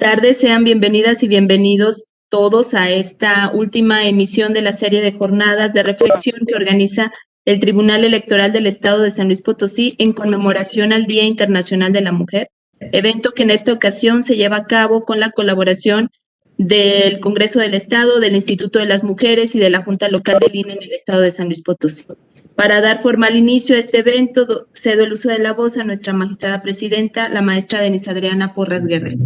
tardes, sean bienvenidas y bienvenidos todos a esta última emisión de la serie de jornadas de reflexión que organiza el Tribunal Electoral del Estado de San Luis Potosí en conmemoración al Día Internacional de la Mujer, evento que en esta ocasión se lleva a cabo con la colaboración del Congreso del Estado, del Instituto de las Mujeres y de la Junta Local del INE en el Estado de San Luis Potosí. Para dar formal inicio a este evento, cedo el uso de la voz a nuestra magistrada presidenta, la maestra Denise Adriana Porras Guerrero.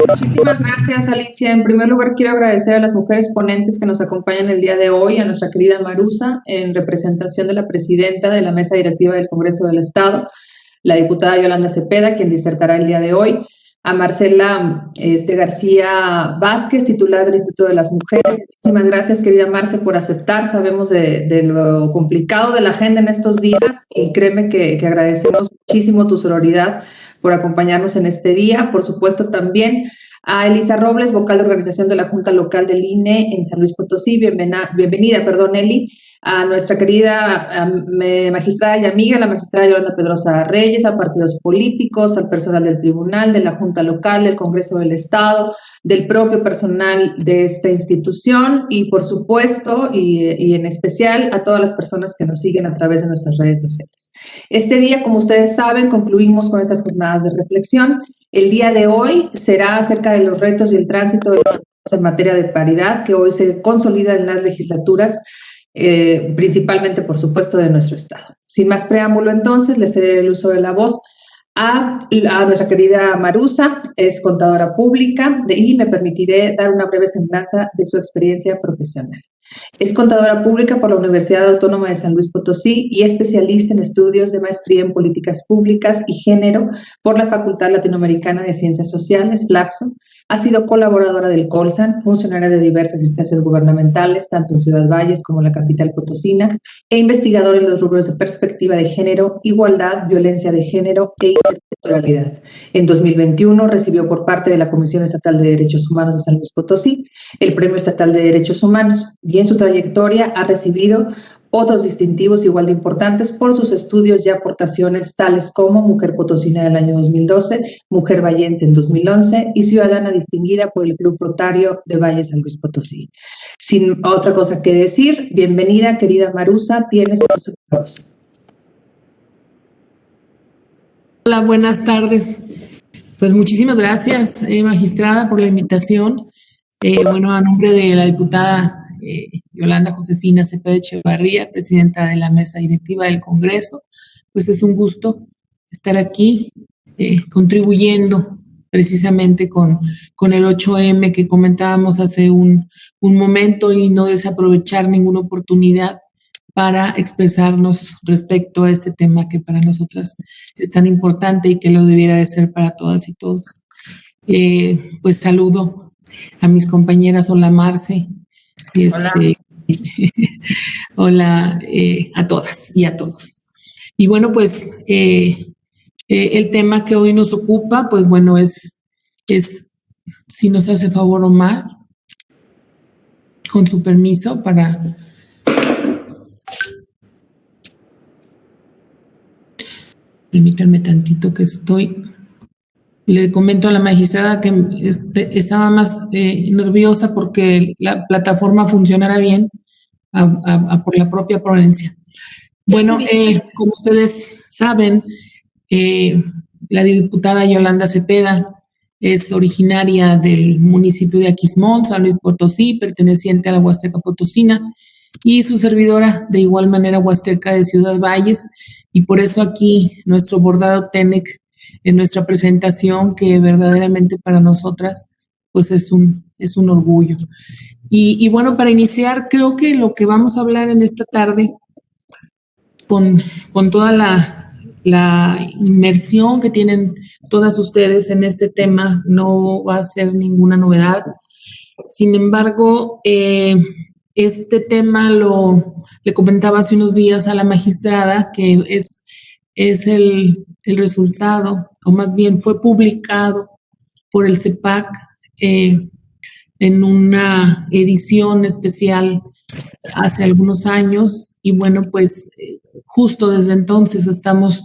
Muchísimas gracias, Alicia. En primer lugar, quiero agradecer a las mujeres ponentes que nos acompañan el día de hoy, a nuestra querida Marusa, en representación de la presidenta de la Mesa Directiva del Congreso del Estado, la diputada Yolanda Cepeda, quien disertará el día de hoy, a Marcela García Vázquez, titular del Instituto de las Mujeres. Muchísimas gracias, querida Marce, por aceptar. Sabemos de lo complicado de la agenda en estos días y créeme que agradecemos muchísimo tu sororidad por acompañarnos en este día. Por supuesto, también a Elisa Robles, vocal de organización de la Junta Local del INE en San Luis Potosí. Bienvenida, Eli. A nuestra querida magistrada y amiga, la magistrada Yolanda Pedrosa Reyes, a partidos políticos, al personal del tribunal, de la Junta Local, del Congreso del Estado, del propio personal de esta institución y, por supuesto, y en especial, a todas las personas que nos siguen a través de nuestras redes sociales. Este día, como ustedes saben, concluimos con estas jornadas de reflexión. El día de hoy será acerca de los retos y el tránsito de los en materia de paridad que hoy se consolidan en las legislaturas, principalmente, por supuesto, de nuestro Estado. Sin más preámbulo, entonces, le cederé el uso de la voz a nuestra querida Marusa, es contadora pública y me permitiré dar una breve semblanza de su experiencia profesional. Es contadora pública por la Universidad Autónoma de San Luis Potosí y especialista en estudios de maestría en políticas públicas y género por la Facultad Latinoamericana de Ciencias Sociales, FLACSO. Ha sido colaboradora del Colsan, funcionaria de diversas instancias gubernamentales, tanto en Ciudad Valles como en la capital potosina, e investigadora en los rubros de perspectiva de género, igualdad, violencia de género e interculturalidad. En 2021 recibió por parte de la Comisión Estatal de Derechos Humanos de San Luis Potosí el Premio Estatal de Derechos Humanos y en su trayectoria ha recibido otros distintivos igual de importantes por sus estudios y aportaciones tales como Mujer Potosina del año 2012, Mujer Vallense en 2011 y Ciudadana Distinguida por el Club Rotario de Valle San Luis Potosí. Sin otra cosa que decir, bienvenida, querida Marusa, tienes tus voz. Hola, buenas tardes. Pues muchísimas gracias, magistrada, por la invitación. A nombre de la diputada Yolanda Josefina Cepeda Echevarría, presidenta de la Mesa Directiva del Congreso, pues es un gusto estar aquí contribuyendo precisamente con el 8M que comentábamos hace un momento y no desaprovechar ninguna oportunidad para expresarnos respecto a este tema que para nosotras es tan importante y que lo debiera de ser para todas y todos. Pues saludo a mis compañeras, hola Marce, hola a todas y a todos. Y bueno, pues el tema que hoy nos ocupa, pues bueno, es si nos hace favor Omar, con su permiso para... Permítanme tantito que estoy... Le comento a la magistrada que estaba más nerviosa porque la plataforma funcionara bien por la propia ponencia. Bueno, como ustedes saben, la diputada Yolanda Cepeda es originaria del municipio de Aquismón, San Luis Potosí, perteneciente a la Huasteca Potosina, y su servidora de igual manera Huasteca de Ciudad Valles, y por eso aquí nuestro bordado TEMEC en nuestra presentación, que verdaderamente para nosotras pues es un orgullo. Y bueno, para iniciar, creo que lo que vamos a hablar en esta tarde, con toda la inmersión que tienen todas ustedes en este tema, no va a ser ninguna novedad. Sin embargo, este tema le comentaba hace unos días a la magistrada, que es el resultado, o más bien fue publicado por el CEPAC en una edición especial hace algunos años, y bueno, pues justo desde entonces estamos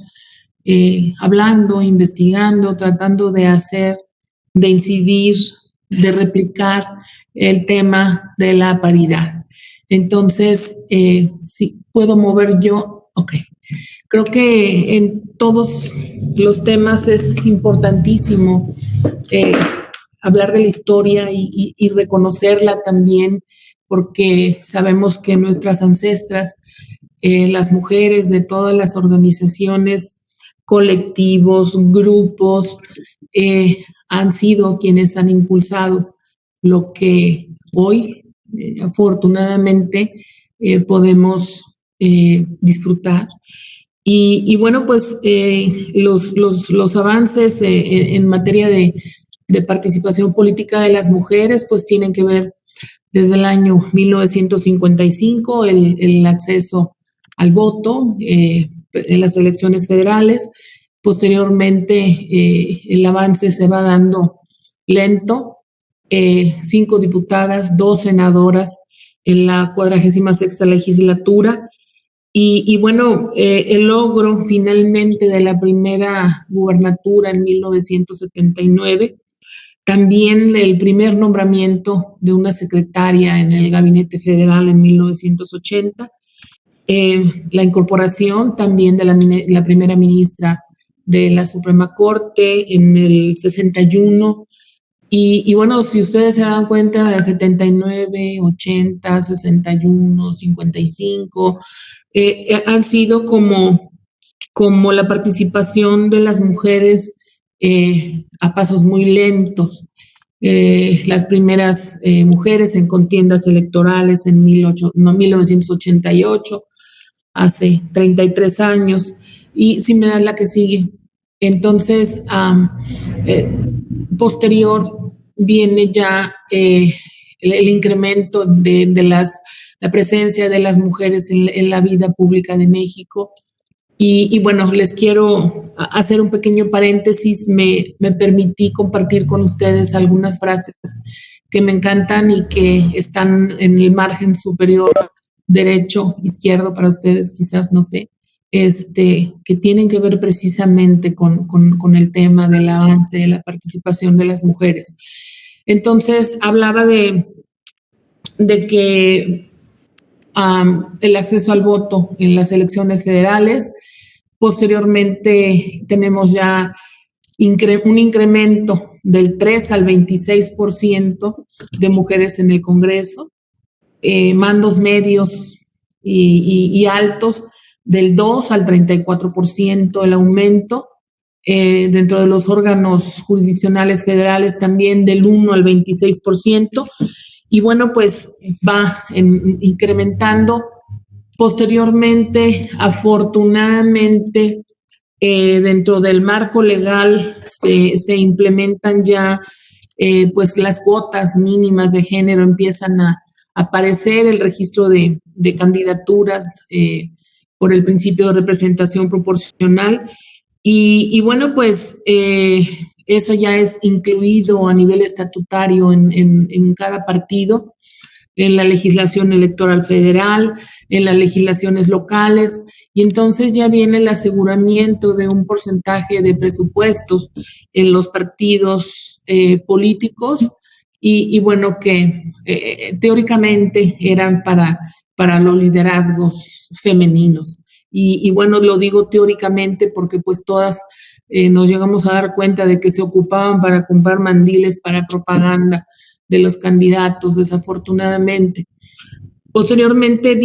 hablando, investigando, tratando de hacer de incidir, de replicar el tema de la paridad. Entonces, si puedo mover yo, ok. Creo que en todos los temas es importantísimo hablar de la historia y reconocerla también, porque sabemos que nuestras ancestras, las mujeres de todas las organizaciones, colectivos, grupos, han sido quienes han impulsado lo que hoy, afortunadamente, podemos disfrutar. Y bueno, pues los avances en materia de participación política de las mujeres, pues tienen que ver desde el año 1955, el acceso al voto en las elecciones federales. Posteriormente, el avance se va dando lento. 5 diputadas, 2 senadoras en la 46ª legislatura. Y bueno, el logro finalmente de la primera gubernatura en 1979, también el primer nombramiento de una secretaria en el Gabinete Federal en 1980, la incorporación también de la primera ministra de la Suprema Corte en el 61. Y bueno, si ustedes se dan cuenta, de 79, 80, 61, 55, han sido como la participación de las mujeres a pasos muy lentos. Las primeras mujeres en contiendas electorales en 1988, hace 33 años, y si me da la que sigue. Entonces, posterior viene ya el incremento de la presencia de las mujeres en la vida pública de México. Y bueno, les quiero hacer un pequeño paréntesis. Me permití compartir con ustedes algunas frases que me encantan y que están en el margen superior derecho, izquierdo, para ustedes quizás, no sé, que tienen que ver precisamente con el tema del avance de la participación de las mujeres. Entonces, hablaba de que el acceso al voto en las elecciones federales. Posteriormente tenemos ya un incremento del 3 al 26% de mujeres en el Congreso, mandos medios y altos del 2 al 34%, el aumento dentro de los órganos jurisdiccionales federales también del 1 al 26%. Y bueno, pues va incrementando. Posteriormente, afortunadamente, dentro del marco legal se implementan ya pues las cuotas mínimas de género, empiezan a aparecer el registro de candidaturas por el principio de representación proporcional. Y bueno, pues eso ya es incluido a nivel estatutario en cada partido, en la legislación electoral federal, en las legislaciones locales, y entonces ya viene el aseguramiento de un porcentaje de presupuestos en los partidos políticos, y bueno, que teóricamente eran para los liderazgos femeninos. Y bueno, lo digo teóricamente porque pues todas nos llegamos a dar cuenta de que se ocupaban para comprar mandiles para propaganda de los candidatos, desafortunadamente. Posteriormente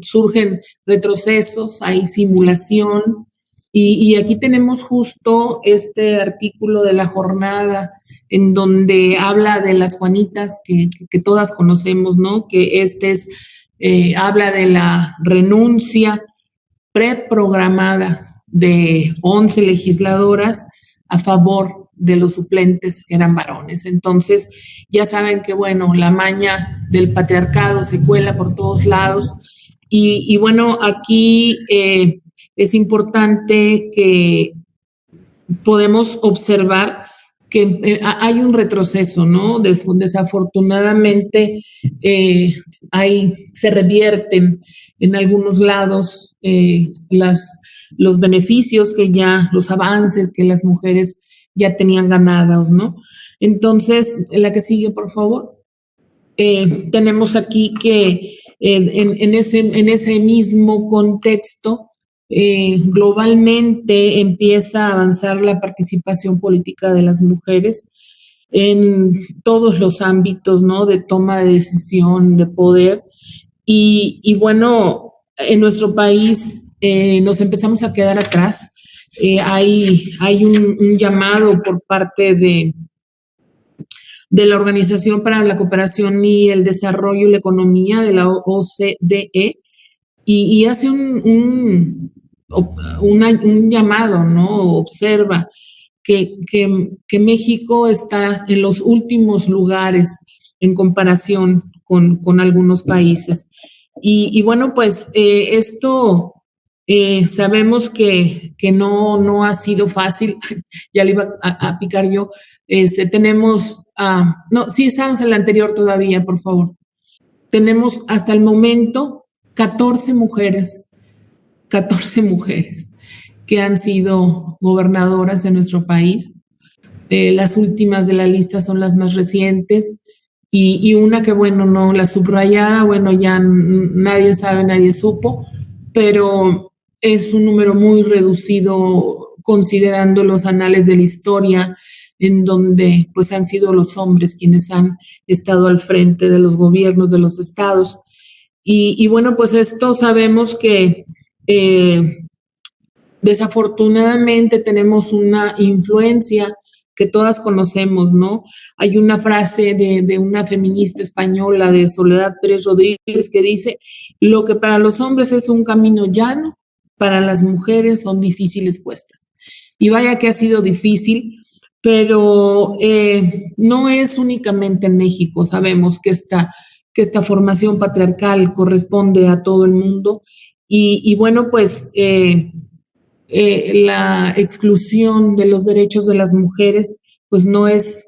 surgen retrocesos, hay simulación, y aquí tenemos justo este artículo de La Jornada en donde habla de las Juanitas que todas conocemos, ¿no? Que habla de la renuncia preprogramada de 11 legisladoras a favor de los suplentes que eran varones. Entonces, ya saben que, bueno, la maña del patriarcado se cuela por todos lados. Y bueno, aquí es importante que podemos observar que hay un retroceso, ¿no? Desafortunadamente se revierten en algunos lados los beneficios los avances que las mujeres ya tenían ganados, ¿no? Entonces, la que sigue, por favor. Tenemos aquí que en ese mismo contexto, globalmente empieza a avanzar la participación política de las mujeres en todos los ámbitos, ¿no? De toma de decisión, de poder. Y bueno, en nuestro país nos empezamos a quedar atrás. Hay un llamado por parte de la Organización para la Cooperación y el Desarrollo y la Economía de la OCDE y hace un llamado, ¿no? Observa que México está en los últimos lugares en comparación con algunos países. Y bueno, pues esto sabemos que no ha sido fácil, ya le iba a picar yo. Tenemos, no, sí, estamos en la anterior todavía, por favor. Tenemos hasta el momento 14 mujeres que han sido gobernadoras de nuestro país. Las últimas de la lista son las más recientes y una que, bueno, no, la subrayada, bueno, ya nadie sabe, nadie supo, pero es un número muy reducido considerando los anales de la historia en donde pues han sido los hombres quienes han estado al frente de los gobiernos de los estados. Y bueno, pues esto sabemos que desafortunadamente tenemos una influencia que todas conocemos, ¿no? Hay una frase de una feminista española, de Soledad Pérez Rodríguez, que dice, lo que para los hombres es un camino llano, para las mujeres son difíciles cuestas. Y vaya que ha sido difícil, pero no es únicamente en México. Sabemos que esta formación patriarcal corresponde a todo el mundo y bueno, pues la exclusión de los derechos de las mujeres pues no es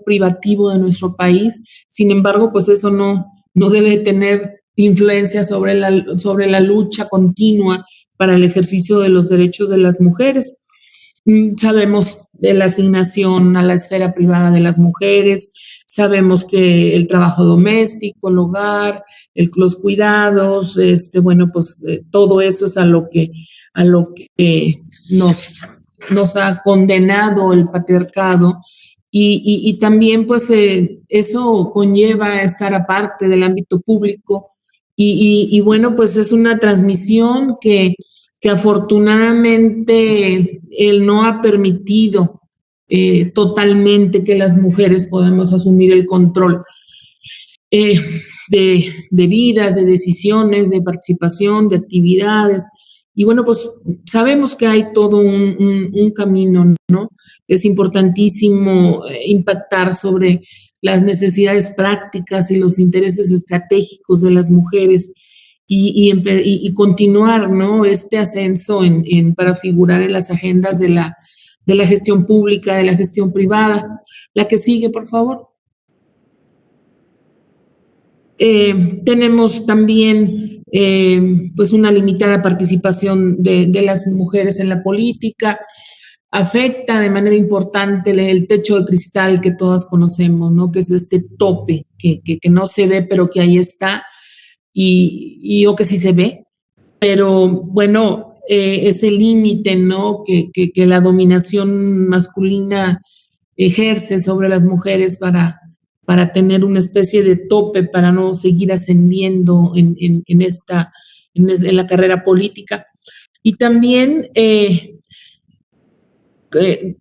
privativo de nuestro país. Sin embargo, pues eso no debe tener influencia sobre la lucha continua para el ejercicio de los derechos de las mujeres. Sabemos de la asignación a la esfera privada de las mujeres, sabemos que el trabajo doméstico, el hogar, los cuidados, bueno, pues todo eso es a lo que nos ha condenado el patriarcado y también pues eso conlleva estar aparte del ámbito público y bueno, pues es una transmisión que afortunadamente él no ha permitido totalmente que las mujeres podamos asumir el control de vidas, de decisiones, de participación, de actividades. Y bueno, pues sabemos que hay todo un camino, ¿no? Es importantísimo impactar sobre las necesidades prácticas y los intereses estratégicos de las mujeres y continuar, ¿no? Este ascenso para figurar en las agendas de la gestión pública, de la gestión privada. La que sigue, por favor. Tenemos también pues una limitada participación de las mujeres en la política. Afecta de manera importante el techo de cristal que todas conocemos, ¿no? Que es este tope que no se ve, pero que ahí está, o que sí se ve. Pero bueno, ese límite, ¿no? Que la dominación masculina ejerce sobre las mujeres para tener una especie de tope, para no seguir ascendiendo en la carrera política. Y también,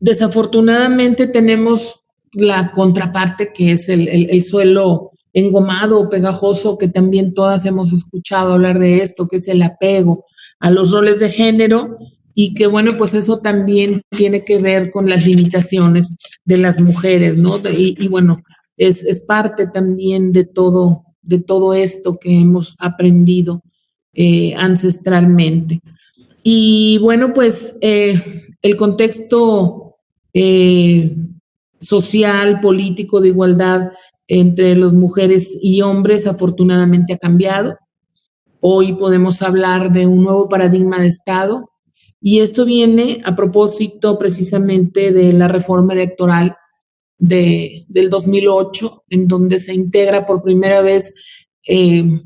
desafortunadamente, tenemos la contraparte, que es el suelo engomado o pegajoso, que también todas hemos escuchado hablar de esto, que es el apego a los roles de género, y que bueno, pues eso también tiene que ver con las limitaciones de las mujeres, ¿no? Y bueno, es parte también de todo esto que hemos aprendido ancestralmente. Y bueno, pues el contexto social, político, de igualdad entre las mujeres y hombres afortunadamente ha cambiado. Hoy podemos hablar de un nuevo paradigma de Estado Y esto viene a propósito precisamente de la reforma electoral del 2008, en donde se integra por primera vez en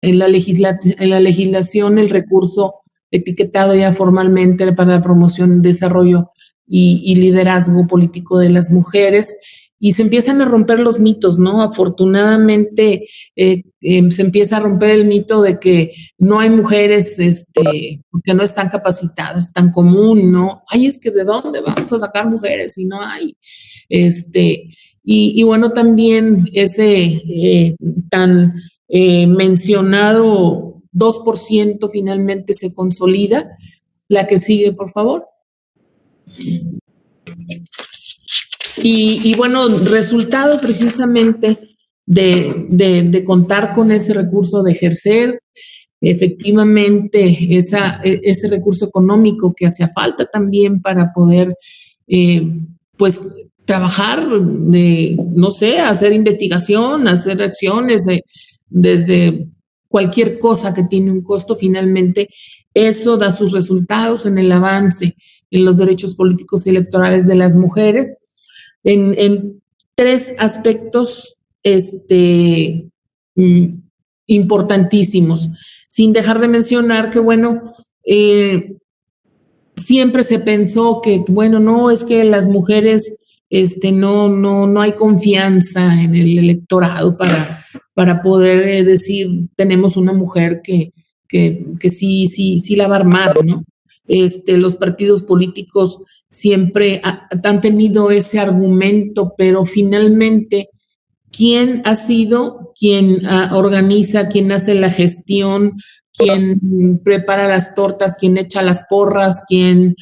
la legislación el recurso etiquetado ya formalmente para la promoción, desarrollo y liderazgo político de las mujeres. Y se empiezan a romper los mitos, ¿no? Afortunadamente se empieza a romper el mito de que no hay mujeres que no están capacitadas, tan común, ¿no? Ay, es que ¿de dónde vamos a sacar mujeres si no hay? Y bueno, también ese tan mencionado 2% finalmente se consolida. La que sigue, por favor. Y bueno, resultado precisamente de contar con ese recurso, de ejercer efectivamente ese recurso económico que hacía falta también para poder, pues, trabajar, no sé, hacer investigación, hacer acciones desde cualquier cosa que tiene un costo, finalmente eso da sus resultados en el avance en los derechos políticos y electorales de las mujeres en tres aspectos importantísimos, sin dejar de mencionar que, bueno, siempre se pensó que, bueno, no, es que las mujeres no hay confianza en el electorado para poder decir, tenemos una mujer que sí la va a armar, ¿no? Los partidos políticos siempre han tenido ese argumento, pero finalmente, ¿quién ha sido quien organiza, quien hace la gestión, quien prepara las tortas, quien echa las porras, quien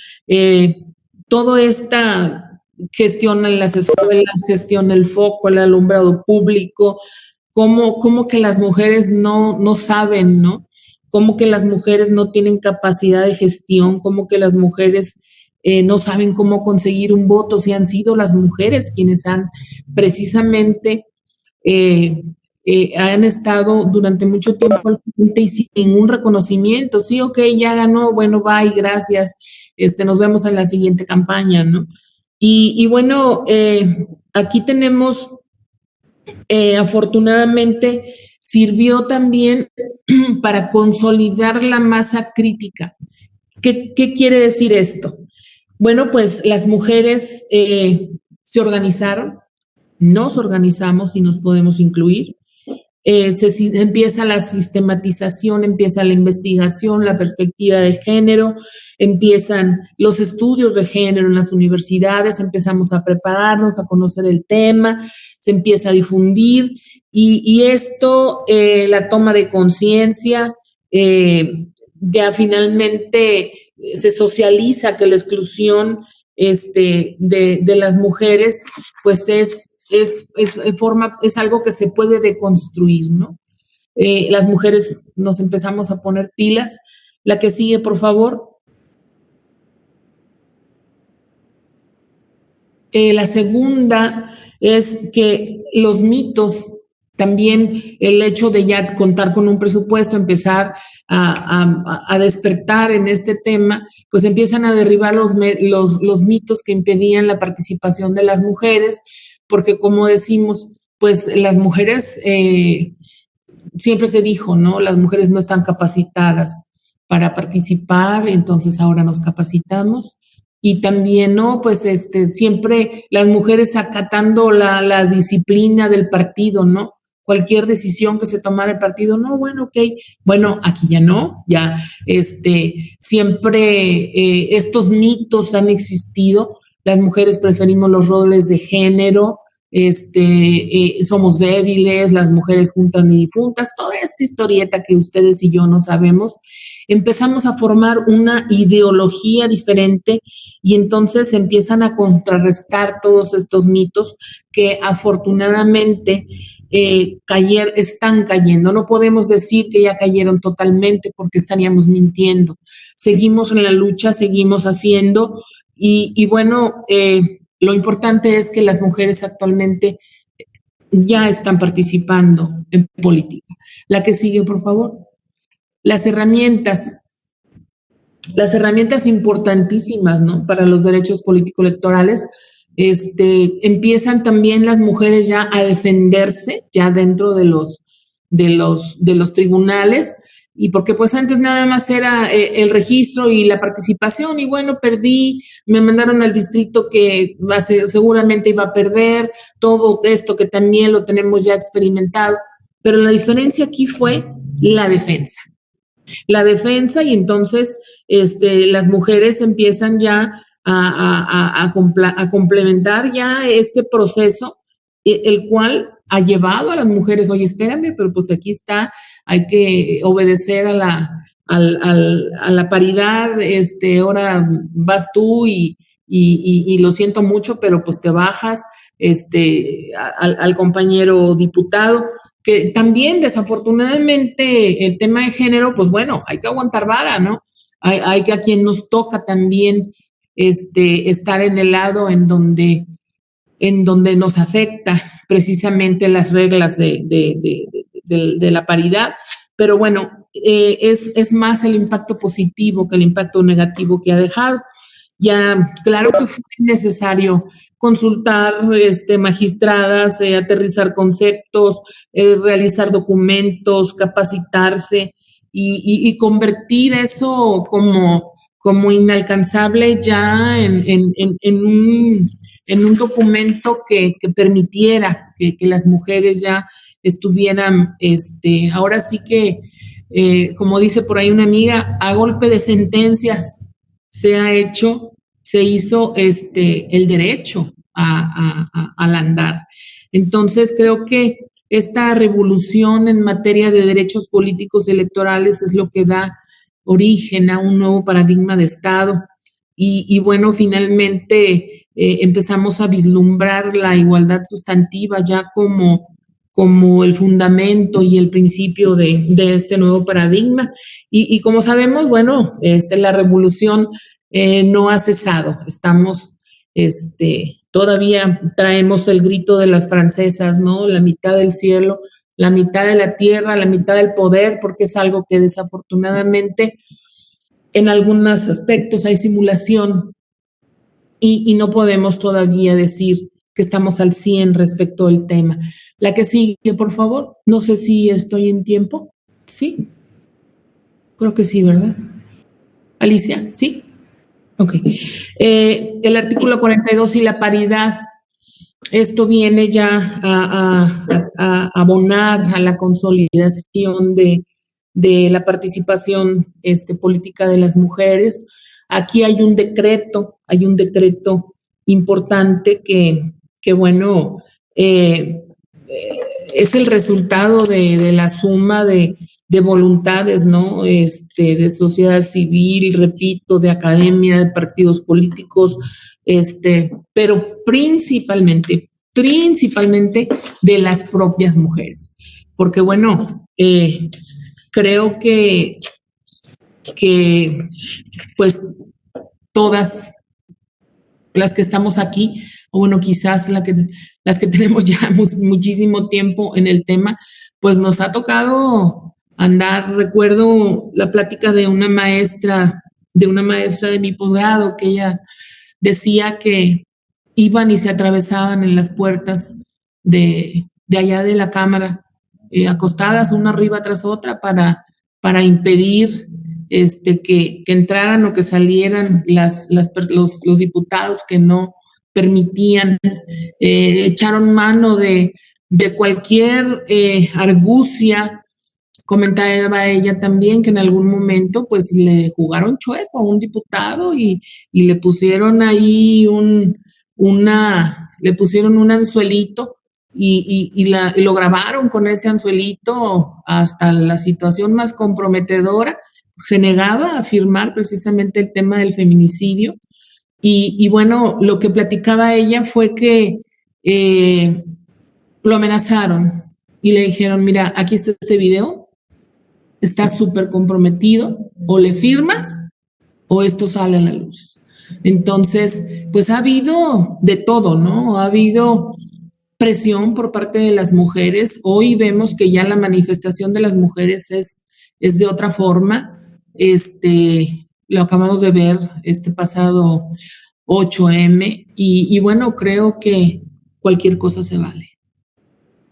todo esta gestiona en las escuelas, gestiona el foco, el alumbrado público? ¿Cómo que las mujeres no saben, ¿no? ¿Cómo que las mujeres no tienen capacidad de gestión? ¿Cómo que las mujeres no saben cómo conseguir un voto? Si han sido las mujeres quienes han precisamente han estado durante mucho tiempo al frente y sin ningún reconocimiento. Sí, ok, ya ganó, bueno, bye, gracias, nos vemos en la siguiente campaña, ¿no? Y bueno, aquí tenemos, afortunadamente, sirvió también para consolidar la masa crítica. ¿Qué quiere decir esto? Bueno, pues las mujeres se organizaron, nos organizamos y nos podemos incluir. Empieza la sistematización, empieza la investigación, la perspectiva de género, empiezan los estudios de género en las universidades, empezamos a prepararnos, a conocer el tema, se empieza a difundir y esto, la toma de conciencia, ya finalmente se socializa que la exclusión de las mujeres, pues es algo que se puede deconstruir, ¿no? Las mujeres nos empezamos a poner pilas. La que sigue, por favor. La segunda es que los mitos, también el hecho de ya contar con un presupuesto, empezar a despertar en este tema, pues empiezan a derribar los mitos que impedían la participación de las mujeres, porque como decimos, pues las mujeres, siempre se dijo, ¿no? Las mujeres no están capacitadas para participar, entonces ahora nos capacitamos. Y también, ¿no? Pues siempre las mujeres acatando la disciplina del partido, ¿no? Cualquier decisión que se tomara el partido, no, bueno, ok, bueno, aquí ya no, ya, siempre estos mitos han existido, las mujeres preferimos los roles de género, somos débiles, las mujeres juntas ni difuntas, toda esta historieta que ustedes y yo no sabemos, empezamos a formar una ideología diferente y entonces empiezan a contrarrestar todos estos mitos que afortunadamente están cayendo. No podemos decir que ya cayeron totalmente porque estaríamos mintiendo. Seguimos en la lucha, seguimos haciendo y bueno, lo importante es que las mujeres actualmente ya están participando en política. La que sigue, por favor. Las herramientas. las herramientas importantísimas, ¿no? Para los derechos político-electorales. Empiezan también las mujeres ya a defenderse ya dentro de los tribunales, y porque pues antes nada más era el registro y la participación, y bueno, perdí, me mandaron al distrito que seguramente iba a perder, todo esto que también lo tenemos ya experimentado, pero la diferencia aquí fue la defensa. Y entonces las mujeres empiezan ya a complementar ya este proceso, el cual ha llevado a las mujeres, oye, espérame, pero pues aquí está, hay que obedecer a la paridad, ahora vas tú y lo siento mucho, pero pues te bajas, al compañero diputado, que también desafortunadamente el tema de género, pues bueno, hay que aguantar vara, ¿no? Hay que a quien nos toca también estar en el lado en donde nos afecta precisamente las reglas de la paridad, pero bueno, es más el impacto positivo que el impacto negativo que ha dejado. Ya, claro que fue necesario consultar magistradas, aterrizar conceptos, realizar documentos, capacitarse y convertir eso como inalcanzable ya en un documento que permitiera que las mujeres ya estuvieran, ahora sí que, como dice por ahí una amiga, a golpe de sentencias se hizo el derecho al andar. Entonces, creo que esta revolución en materia de derechos políticos electorales es lo que da origen a un nuevo paradigma de Estado. Y bueno, finalmente empezamos a vislumbrar la igualdad sustantiva ya como el fundamento y el principio de este nuevo paradigma. Y como sabemos, bueno, la revolución no ha cesado. Estamos, todavía traemos el grito de las francesas, ¿no? La mitad del cielo, la mitad de la tierra, la mitad del poder, porque es algo que desafortunadamente en algunos aspectos hay simulación y no podemos todavía decir que estamos al 100 respecto al tema. La que sigue, por favor. No sé si estoy en tiempo. Sí. Creo que sí, ¿verdad? Alicia, ¿sí? Ok. El artículo 42 y la paridad. Esto viene ya a abonar a la consolidación de la participación política de las mujeres. Aquí hay un decreto importante que bueno, es el resultado de la suma de voluntades, ¿no? De sociedad civil, repito, de academia, de partidos políticos, pero principalmente de las propias mujeres. Porque bueno, creo que pues todas las que estamos aquí, o bueno, quizás las que tenemos ya muchísimo tiempo en el tema, pues nos ha tocado andar. Recuerdo la plática de una maestra de mi posgrado, que ella decía que iban y se atravesaban en las puertas de allá de la Cámara, acostadas una arriba tras otra para impedir que entraran o que salieran los diputados que no permitían, echaron mano de cualquier argucia. Comentaba ella también que en algún momento pues le jugaron chueco a un diputado y le pusieron ahí le pusieron un anzuelito y lo grabaron con ese anzuelito hasta la situación más comprometedora. Se negaba a firmar precisamente el tema del feminicidio. Y bueno, lo que platicaba ella fue que lo amenazaron y le dijeron, mira, aquí está este video, está súper comprometido, o le firmas o esto sale a la luz. Entonces, pues ha habido de todo, ¿no? Ha habido presión por parte de las mujeres. Hoy vemos que ya la manifestación de las mujeres es de otra forma. lo acabamos de ver este pasado 8M y bueno, creo que cualquier cosa se vale.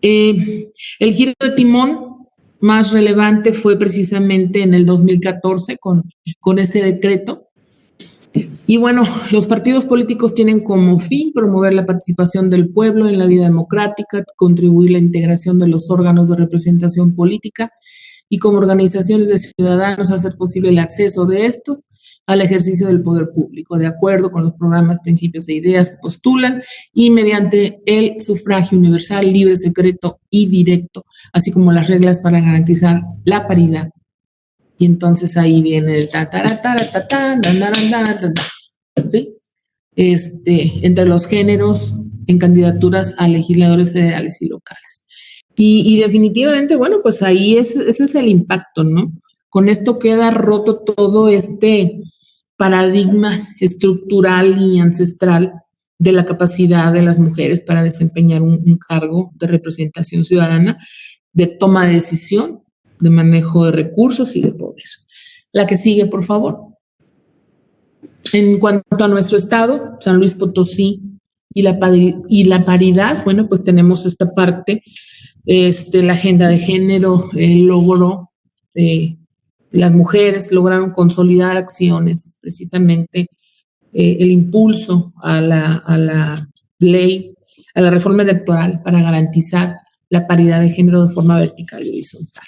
El giro de timón más relevante fue precisamente en el 2014 con este decreto. Y bueno, los partidos políticos tienen como fin promover la participación del pueblo en la vida democrática, contribuir a la integración de los órganos de representación política y como organizaciones de ciudadanos hacer posible el acceso de estos al ejercicio del poder público, de acuerdo con los programas, principios e ideas que postulan y mediante el sufragio universal, libre, secreto y directo, así como las reglas para garantizar la paridad. Y entonces ahí viene el ¿sí? Entre los géneros en candidaturas a legisladores federales y locales. Y definitivamente, bueno, pues ahí ese es el impacto, ¿no? Con esto queda roto todo este paradigma estructural y ancestral de la capacidad de las mujeres para desempeñar un cargo de representación ciudadana, de toma de decisión, de manejo de recursos y de poder. La que sigue, por favor. En cuanto a nuestro estado, San Luis Potosí y la paridad, bueno, pues tenemos esta parte, la agenda de género logró, las mujeres lograron consolidar acciones, precisamente el impulso a la ley, a la reforma electoral para garantizar la paridad de género de forma vertical y horizontal.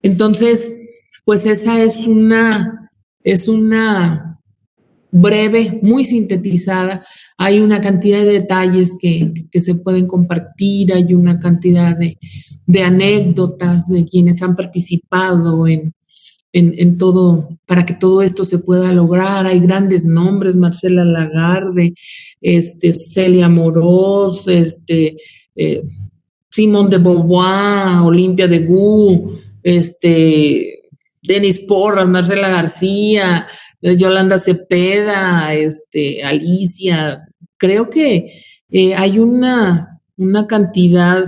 Entonces, pues esa es una breve, muy sintetizada. Hay una cantidad de detalles que se pueden compartir, hay una cantidad de anécdotas de quienes han participado en todo, para que todo esto se pueda lograr. Hay grandes nombres, Marcela Lagarde, Celia Amorós, Simone de Beauvoir, Olimpia de Gou, Denis Porras, Marcela García, Yolanda Cepeda, Alicia. Creo que hay una cantidad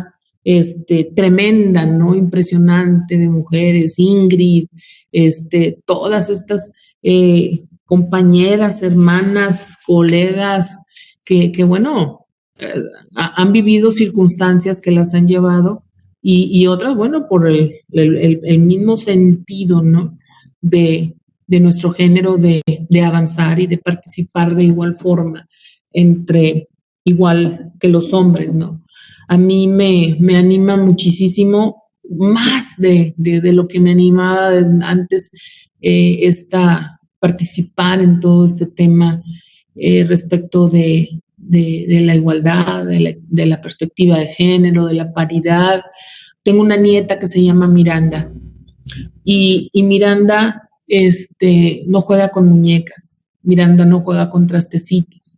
tremenda, ¿no? Impresionante de mujeres, Ingrid, todas estas compañeras, hermanas, colegas que bueno, han vivido circunstancias que las han llevado y otras, bueno, por el mismo sentido, ¿no? De nuestro género de avanzar y de participar de igual forma igual que los hombres, ¿no? A mí me anima muchísimo, más de lo que me animaba antes, participar en todo este tema respecto de la igualdad, de la perspectiva de género, de la paridad. Tengo una nieta que se llama Miranda y Miranda no juega con muñecas, Miranda no juega con trastecitos,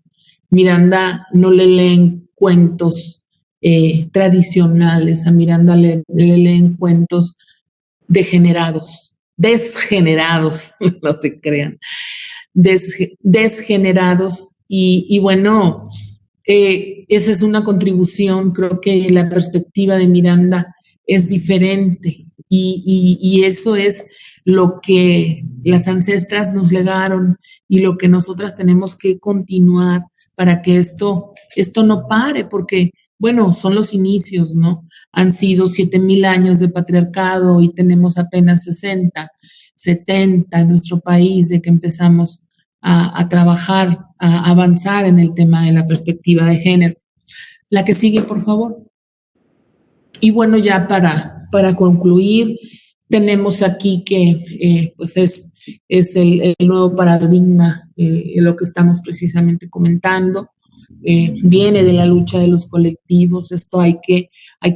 Miranda no le leen cuentos tradicionales, a Miranda le leen cuentos desgenerados, no se crean, desgenerados y bueno, esa es una contribución. Creo que la perspectiva de Miranda es diferente y eso es lo que las ancestras nos legaron y lo que nosotras tenemos que continuar para que esto no pare, porque bueno, son los inicios, ¿no? Han sido 7,000 años de patriarcado y tenemos apenas 60, 70 en nuestro país de que empezamos a trabajar, a avanzar en el tema de la perspectiva de género. La que sigue, por favor. Y bueno, ya para concluir, tenemos aquí que pues es el nuevo paradigma, lo que estamos precisamente comentando. Viene de la lucha de los colectivos, esto hay que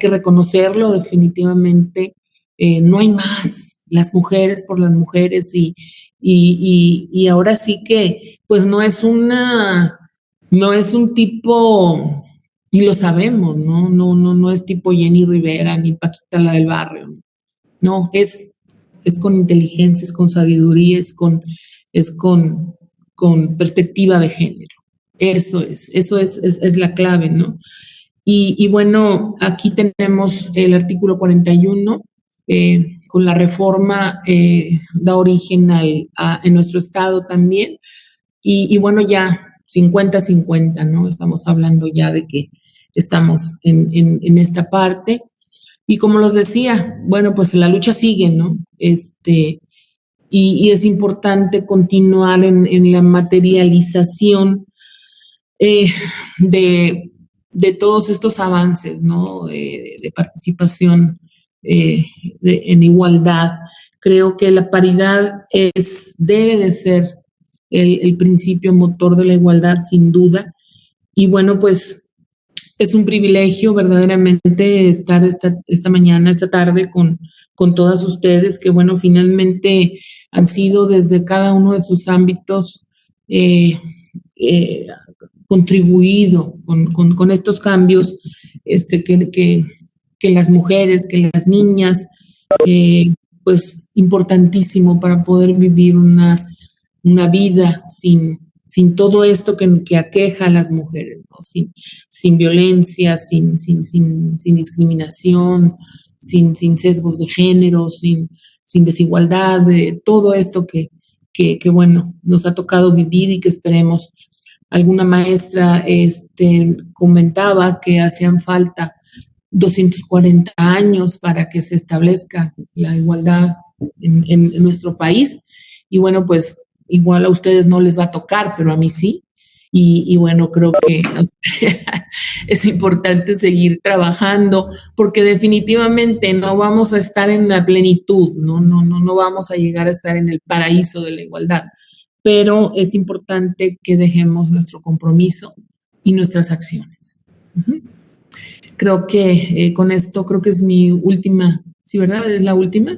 reconocerlo definitivamente. No hay más, las mujeres por las mujeres y ahora sí que pues no es un tipo, y lo sabemos, no es tipo Jenny Rivera ni Paquita la del barrio, no, es con inteligencia, es con sabiduría, es con perspectiva de género. Eso es la clave, ¿no? Y bueno, aquí tenemos el artículo 41, con la reforma da origen en nuestro estado también. Y bueno, ya 50-50, ¿no? Estamos hablando ya de que estamos en esta parte. Y como los decía, bueno, pues la lucha sigue, ¿no? Y es importante continuar en la materialización eh, de todos estos avances, ¿no? De participación en igualdad. Creo que la paridad debe de ser el principio motor de la igualdad, sin duda. Y bueno, pues es un privilegio verdaderamente estar esta mañana, esta tarde con todas ustedes, que bueno, finalmente han sido desde cada uno de sus ámbitos contribuido con estos cambios que las mujeres, que las niñas, pues importantísimo para poder vivir una vida sin todo esto que aqueja a las mujeres, ¿no? Sin violencia, sin discriminación, sin sesgos de género, sin desigualdad, todo esto que bueno, nos ha tocado vivir y que esperemos. Alguna maestra comentaba que hacían falta 240 años para que se establezca la igualdad en nuestro país. Y bueno, pues igual a ustedes no les va a tocar, pero a mí sí. Y bueno, creo que es importante seguir trabajando porque definitivamente no vamos a estar en la plenitud, no vamos a llegar a estar en el paraíso de la igualdad, pero es importante que dejemos nuestro compromiso y nuestras acciones. Creo que con esto, creo que es mi última, ¿sí, verdad? ¿Es la última?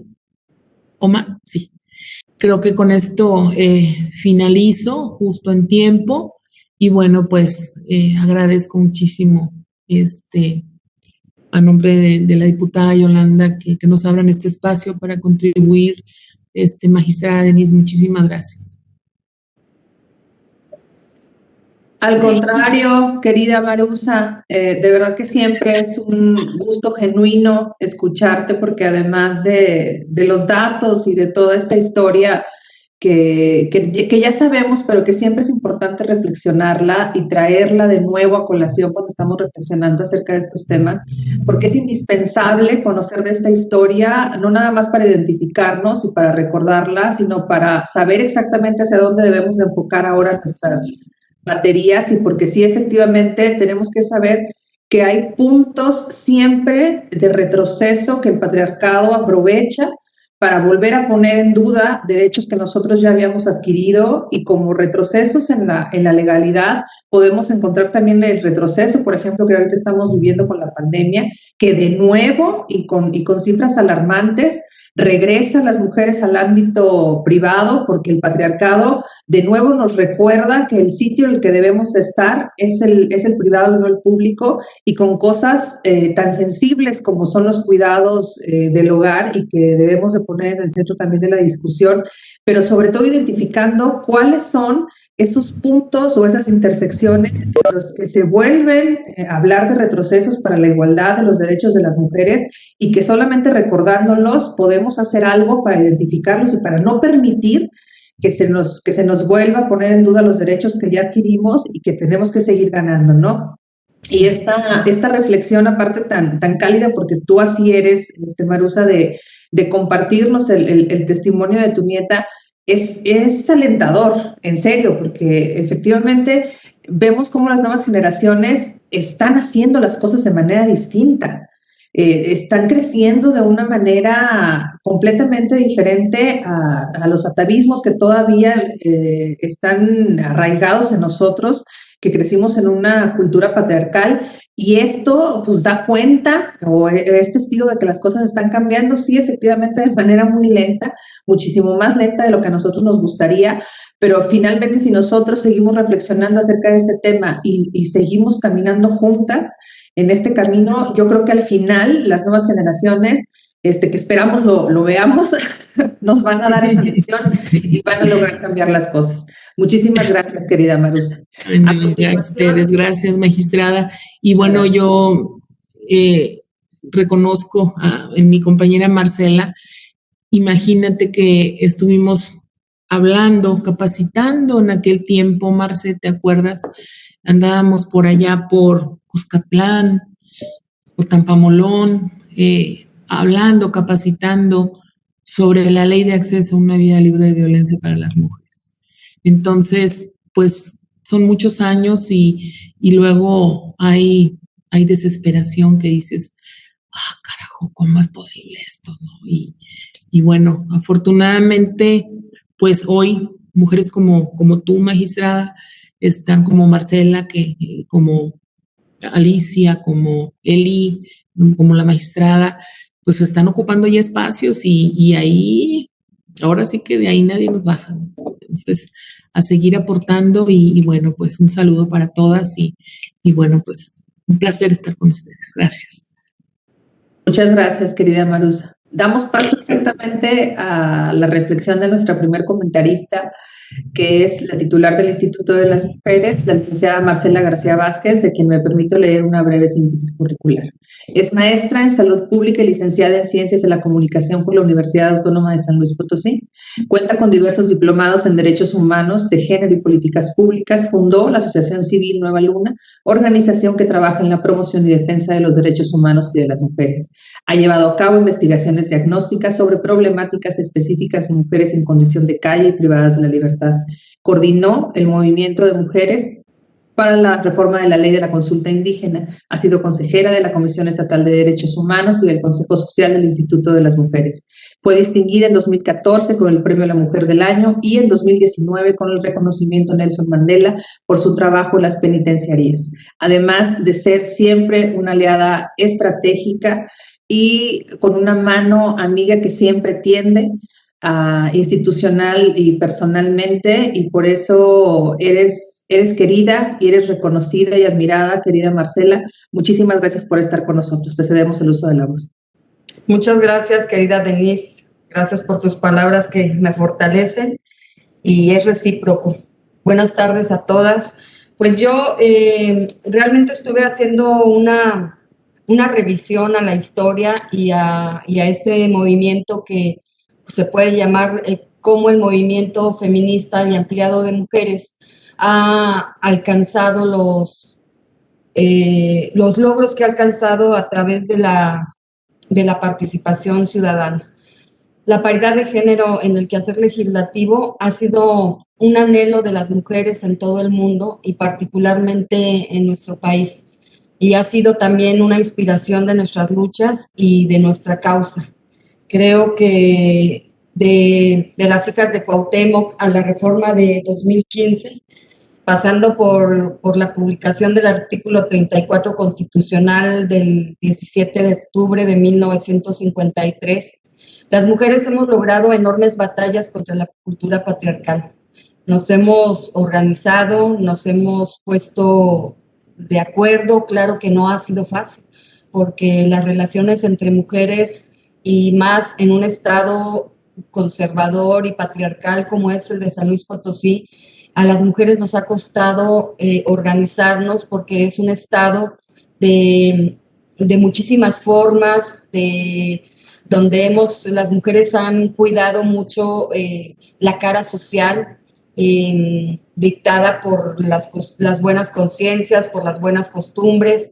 ¿Oma? Sí. Creo que con esto finalizo justo en tiempo y bueno, pues agradezco muchísimo a nombre de la diputada Yolanda que nos abran este espacio para contribuir. Magistrada Denise, muchísimas gracias. Al contrario, querida Marusa, de verdad que siempre es un gusto genuino escucharte porque además de los datos y de toda esta historia que ya sabemos, pero que siempre es importante reflexionarla y traerla de nuevo a colación cuando estamos reflexionando acerca de estos temas, porque es indispensable conocer de esta historia, no nada más para identificarnos y para recordarla, sino para saber exactamente hacia dónde debemos de enfocar ahora nuestras baterías y porque sí, efectivamente, tenemos que saber que hay puntos siempre de retroceso que el patriarcado aprovecha para volver a poner en duda derechos que nosotros ya habíamos adquirido y como retrocesos en la legalidad podemos encontrar también el retroceso, por ejemplo, que ahorita estamos viviendo con la pandemia, que de nuevo y con cifras alarmantes regresan las mujeres al ámbito privado porque el patriarcado de nuevo nos recuerda que el sitio en el que debemos estar es el privado y no el público y con cosas tan sensibles como son los cuidados del hogar y que debemos de poner en el centro también de la discusión, pero sobre todo identificando cuáles son esos puntos o esas intersecciones en los que se vuelven a hablar de retrocesos para la igualdad de los derechos de las mujeres y que solamente recordándolos podemos hacer algo para identificarlos y para no permitir que se nos vuelva a poner en duda los derechos que ya adquirimos y que tenemos que seguir ganando, ¿no? Y esta reflexión, aparte tan cálida, porque tú así eres, Marusa, de compartirnos el testimonio de tu nieta, es alentador, en serio, porque efectivamente vemos cómo las nuevas generaciones están haciendo las cosas de manera distinta. Están creciendo de una manera completamente diferente a los atavismos que todavía están arraigados en nosotros, que crecimos en una cultura patriarcal, y esto pues da cuenta o es testigo de que las cosas están cambiando, sí, efectivamente de manera muy lenta, muchísimo más lenta de lo que a nosotros nos gustaría, pero finalmente si nosotros seguimos reflexionando acerca de este tema y seguimos caminando juntas en este camino, yo creo que al final las nuevas generaciones, que esperamos lo veamos, nos van a dar esa visión y van a lograr cambiar las cosas. Muchísimas gracias, querida Marusa. A ustedes, gracias, magistrada. Y bueno, yo reconozco en mi compañera Marcela Imagínate que estuvimos hablando, capacitando en aquel tiempo, Marce, ¿te acuerdas? Andábamos por allá por Cuscatlán, por Tampamolón, hablando, capacitando sobre la ley de acceso a una vida libre de violencia para las mujeres. Entonces, pues son muchos años y luego hay desesperación que dices, carajo, ¿cómo es posible esto? ¿No? Y bueno, afortunadamente, pues hoy mujeres como tú, magistrada, están como Marcela, como Alicia, como Eli, como la magistrada, pues están ocupando ya espacios y ahí, ahora sí que de ahí nadie nos baja, ¿no? Entonces, a seguir aportando y bueno, pues un saludo para todas y bueno, pues un placer estar con ustedes. Gracias. Muchas gracias, querida Marusa. Damos paso exactamente a la reflexión de nuestra primer comentarista, que es la titular del Instituto de las Mujeres, la licenciada Marcela García Vázquez, de quien me permito leer una breve síntesis curricular. Es maestra en Salud Pública y licenciada en Ciencias de la Comunicación por la Universidad Autónoma de San Luis Potosí. Cuenta con diversos diplomados en Derechos Humanos, de Género y Políticas Públicas. Fundó la Asociación Civil Nueva Luna, organización que trabaja en la promoción y defensa de los derechos humanos y de las mujeres. Ha llevado a cabo investigaciones diagnósticas sobre problemáticas específicas de mujeres en condición de calle y privadas de la libertad. Coordinó el movimiento de mujeres para la reforma de la ley de la consulta indígena. Ha sido consejera de la Comisión Estatal de Derechos Humanos y del Consejo Social del Instituto de las Mujeres. Fue distinguida en 2014 con el Premio a la Mujer del Año y en 2019 con el reconocimiento Nelson Mandela por su trabajo en las penitenciarías. Además de ser siempre una aliada estratégica y con una mano amiga que siempre tiende, institucional y personalmente, y por eso eres querida y eres reconocida y admirada, querida Marcela. Muchísimas gracias por estar con nosotros. Te cedemos el uso de la voz. Muchas gracias, querida Denise. Gracias por tus palabras que me fortalecen y es recíproco. Buenas tardes a todas. Pues yo realmente estuve haciendo una revisión a la historia y a este movimiento que se puede llamar como el movimiento feminista y ampliado de mujeres ha alcanzado los logros que ha alcanzado a través de la participación ciudadana. La paridad de género en el quehacer legislativo ha sido un anhelo de las mujeres en todo el mundo y particularmente en nuestro país. Y ha sido también una inspiración de nuestras luchas y de nuestra causa. Creo que de las hijas de Cuauhtémoc a la reforma de 2015, pasando por la publicación del artículo 34 constitucional del 17 de octubre de 1953, las mujeres hemos logrado enormes batallas contra la cultura patriarcal. Nos hemos organizado, nos hemos puesto de acuerdo. Claro que no ha sido fácil, porque las relaciones entre mujeres y más en un estado conservador y patriarcal como es el de San Luis Potosí, a las mujeres nos ha costado organizarnos, porque es un estado de muchísimas formas, donde las mujeres han cuidado mucho la cara social, dictada por las buenas conciencias, por las buenas costumbres,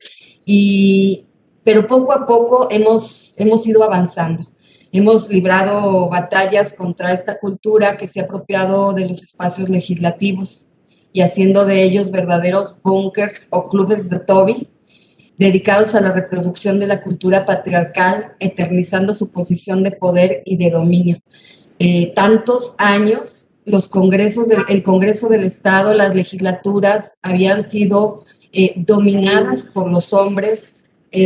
pero poco a poco hemos ido avanzando. Hemos librado batallas contra esta cultura que se ha apropiado de los espacios legislativos y haciendo de ellos verdaderos búnkers o clubes de Toby, dedicados a la reproducción de la cultura patriarcal, eternizando su posición de poder y de dominio. Tantos años, el Congreso del Estado, las legislaturas habían sido dominadas por los hombres.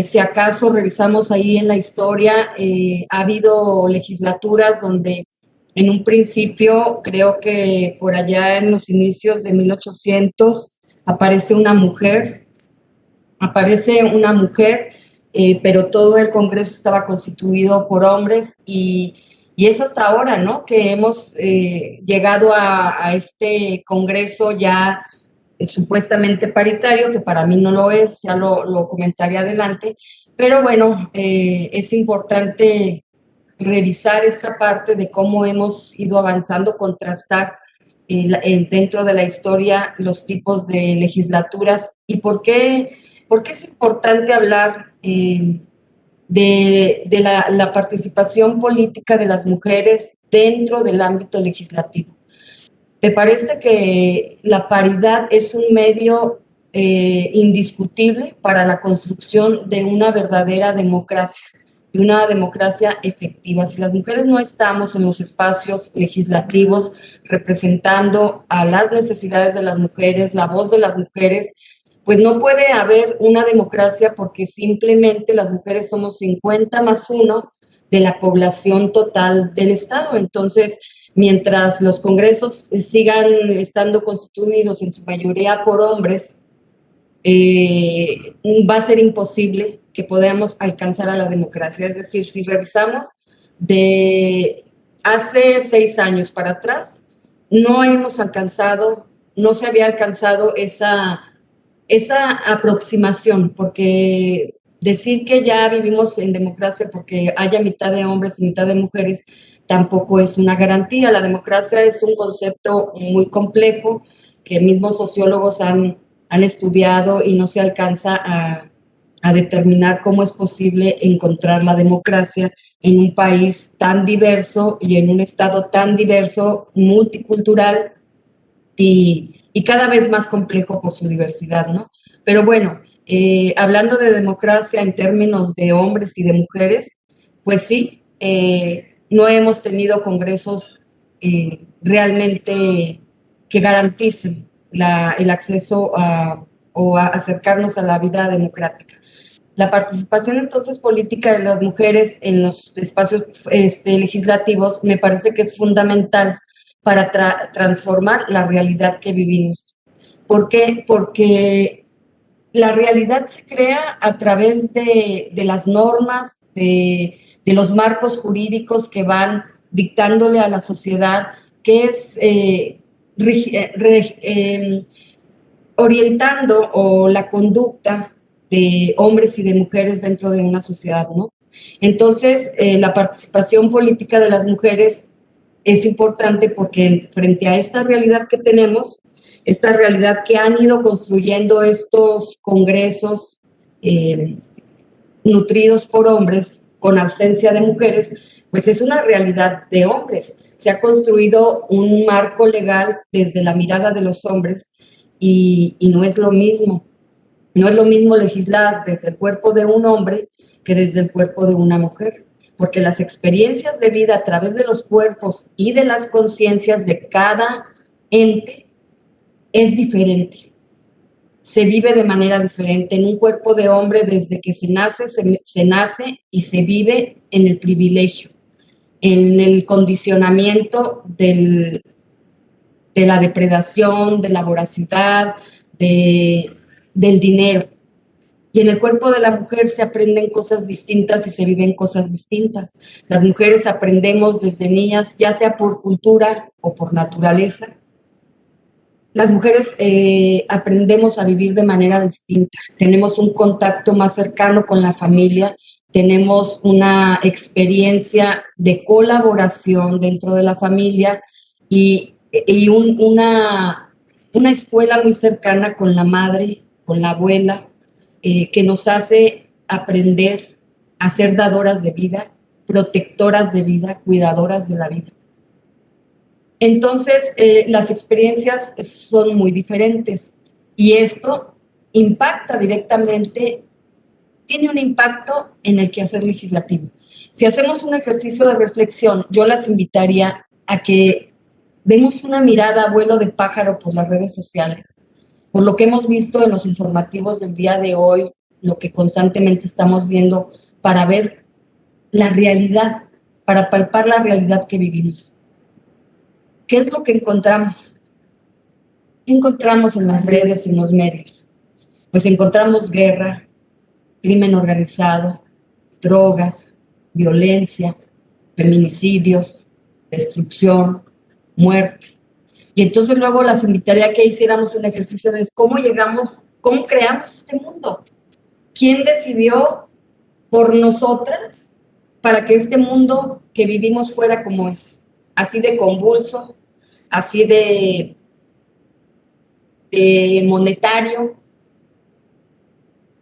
Si acaso revisamos ahí en la historia, ha habido legislaturas donde en un principio, creo que por allá en los inicios de 1800, aparece una mujer, pero todo el Congreso estaba constituido por hombres y es hasta ahora, ¿no?, que hemos llegado a este Congreso ya supuestamente paritario, que para mí no lo es, ya lo comentaré adelante, pero bueno, es importante revisar esta parte de cómo hemos ido avanzando, contrastar dentro de la historia los tipos de legislaturas y por qué es importante hablar de la participación política de las mujeres dentro del ámbito legislativo. Me parece que la paridad es un medio indiscutible para la construcción de una verdadera democracia, de una democracia efectiva. Si las mujeres no estamos en los espacios legislativos representando a las necesidades de las mujeres, la voz de las mujeres, pues no puede haber una democracia porque simplemente las mujeres somos 50+1 de la población total del Estado. Entonces, mientras los congresos sigan estando constituidos en su mayoría por hombres, va a ser imposible que podamos alcanzar a la democracia. Es decir, si revisamos de hace 6 años para atrás, no se había alcanzado esa aproximación, porque decir que ya vivimos en democracia porque haya mitad de hombres y mitad de mujeres tampoco es una garantía. La democracia es un concepto muy complejo que mismos sociólogos han estudiado y no se alcanza a determinar cómo es posible encontrar la democracia en un país tan diverso y en un estado tan diverso, multicultural y cada vez más complejo por su diversidad, ¿no? Pero bueno, hablando de democracia en términos de hombres y de mujeres, pues sí, no hemos tenido congresos realmente que garanticen el acceso o a acercarnos a la vida democrática. La participación entonces política de las mujeres en los espacios legislativos me parece que es fundamental para transformar la realidad que vivimos. ¿Por qué? Porque la realidad se crea a través de las normas, de los marcos jurídicos que van dictándole a la sociedad, que es orientando o la conducta de hombres y de mujeres dentro de una sociedad, ¿no? Entonces, la participación política de las mujeres es importante porque frente a esta realidad que tenemos, esta realidad que han ido construyendo estos congresos nutridos por hombres, con ausencia de mujeres, pues es una realidad de hombres. Se ha construido un marco legal desde la mirada de los hombres y no es lo mismo. No es lo mismo legislar desde el cuerpo de un hombre que desde el cuerpo de una mujer, porque las experiencias de vida a través de los cuerpos y de las conciencias de cada ente es diferente. Se vive de manera diferente. En un cuerpo de hombre, desde que se nace y se vive en el privilegio, en el condicionamiento de la depredación, de la voracidad, del dinero. Y en el cuerpo de la mujer se aprenden cosas distintas y se viven cosas distintas. Las mujeres aprendemos desde niñas, ya sea por cultura o por naturaleza. Las mujeres aprendemos a vivir de manera distinta. Tenemos un contacto más cercano con la familia, tenemos una experiencia de colaboración dentro de la familia y una escuela muy cercana con la madre, con la abuela, que nos hace aprender a ser dadoras de vida, protectoras de vida, cuidadoras de la vida. Entonces, las experiencias son muy diferentes y esto impacta directamente, tiene un impacto en el quehacer legislativo. Si hacemos un ejercicio de reflexión, yo las invitaría a que demos una mirada a vuelo de pájaro por las redes sociales, por lo que hemos visto en los informativos del día de hoy, lo que constantemente estamos viendo para ver la realidad, para palpar la realidad que vivimos. ¿Qué es lo que encontramos? ¿Qué encontramos en las redes, en los medios? Pues encontramos guerra, crimen organizado, drogas, violencia, feminicidios, destrucción, muerte. Y entonces luego las invitaría a que hiciéramos un ejercicio de cómo creamos este mundo. ¿Quién decidió por nosotras para que este mundo que vivimos fuera como es, así de convulso, así de monetario,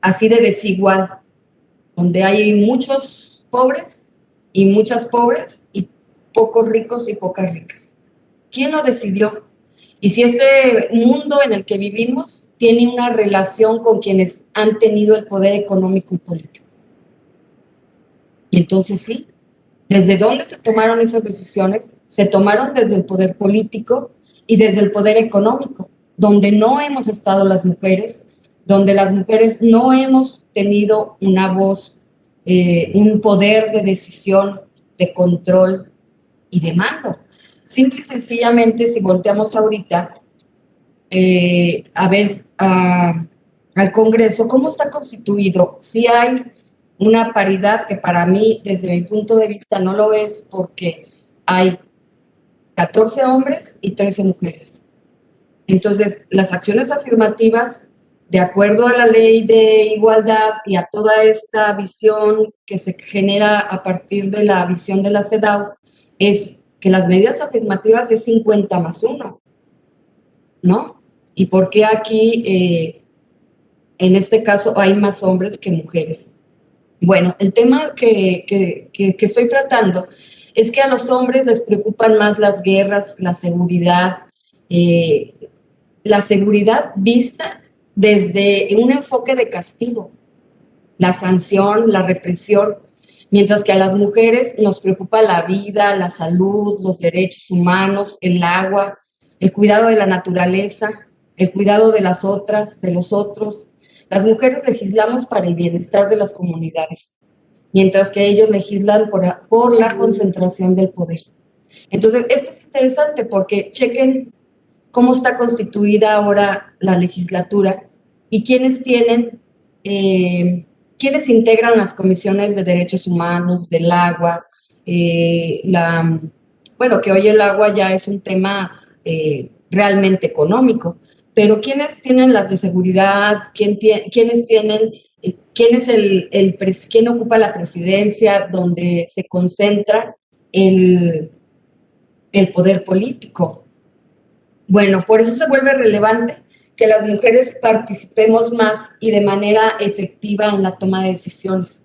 así de desigual, donde hay muchos pobres y muchas pobres y pocos ricos y pocas ricas. ¿Quién lo decidió? Y si este mundo en el que vivimos tiene una relación con quienes han tenido el poder económico y político. Y entonces sí, ¿desde dónde se tomaron esas decisiones? Se tomaron desde el poder político y desde el poder económico, donde no hemos estado las mujeres, donde las mujeres no hemos tenido una voz, un poder de decisión, de control y de mando. Simple y sencillamente, si volteamos ahorita a ver al Congreso, ¿cómo está constituido? Si hay una paridad que para mí, desde mi punto de vista, no lo es porque hay 14 hombres y 13 mujeres. Entonces, las acciones afirmativas, de acuerdo a la ley de igualdad y a toda esta visión que se genera a partir de la visión de la CEDAW, es que las medidas afirmativas es 50+1, ¿no? ¿Y por qué aquí, en este caso, hay más hombres que mujeres? Bueno, el tema que estoy tratando es que a los hombres les preocupan más las guerras, la seguridad vista desde un enfoque de castigo, la sanción, la represión, mientras que a las mujeres nos preocupa la vida, la salud, los derechos humanos, el agua, el cuidado de la naturaleza, el cuidado de las otras, de los otros. Las mujeres legislamos para el bienestar de las comunidades, mientras que ellos legislan por la concentración del poder. Entonces, esto es interesante porque chequen cómo está constituida ahora la legislatura y quiénes integran las comisiones de derechos humanos, del agua, bueno, que hoy el agua ya es un tema realmente económico, pero quiénes tienen las de seguridad, quiénes tienen, quién ocupa la presidencia, donde se concentra el poder político. Bueno, por eso se vuelve relevante que las mujeres participemos más y de manera efectiva en la toma de decisiones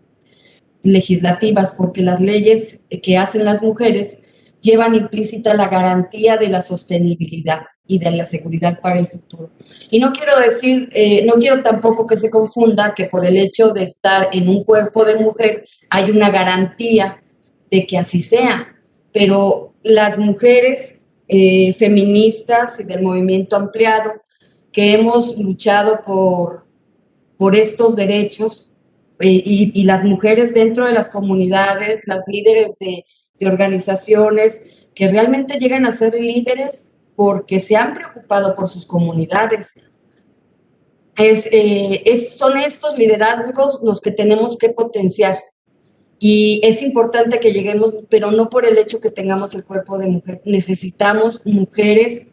legislativas, porque las leyes que hacen las mujeres llevan implícita la garantía de la sostenibilidad y de la seguridad para el futuro. Y no quiero decir, no quiero tampoco que se confunda que por el hecho de estar en un cuerpo de mujer hay una garantía de que así sea, pero las mujeres feministas y del movimiento ampliado que hemos luchado por estos derechos y las mujeres dentro de las comunidades, las líderes de organizaciones que realmente llegan a ser líderes porque se han preocupado por sus comunidades. Son estos liderazgos los que tenemos que potenciar. Y es importante que lleguemos, pero no por el hecho que tengamos el cuerpo de mujer. Necesitamos mujeres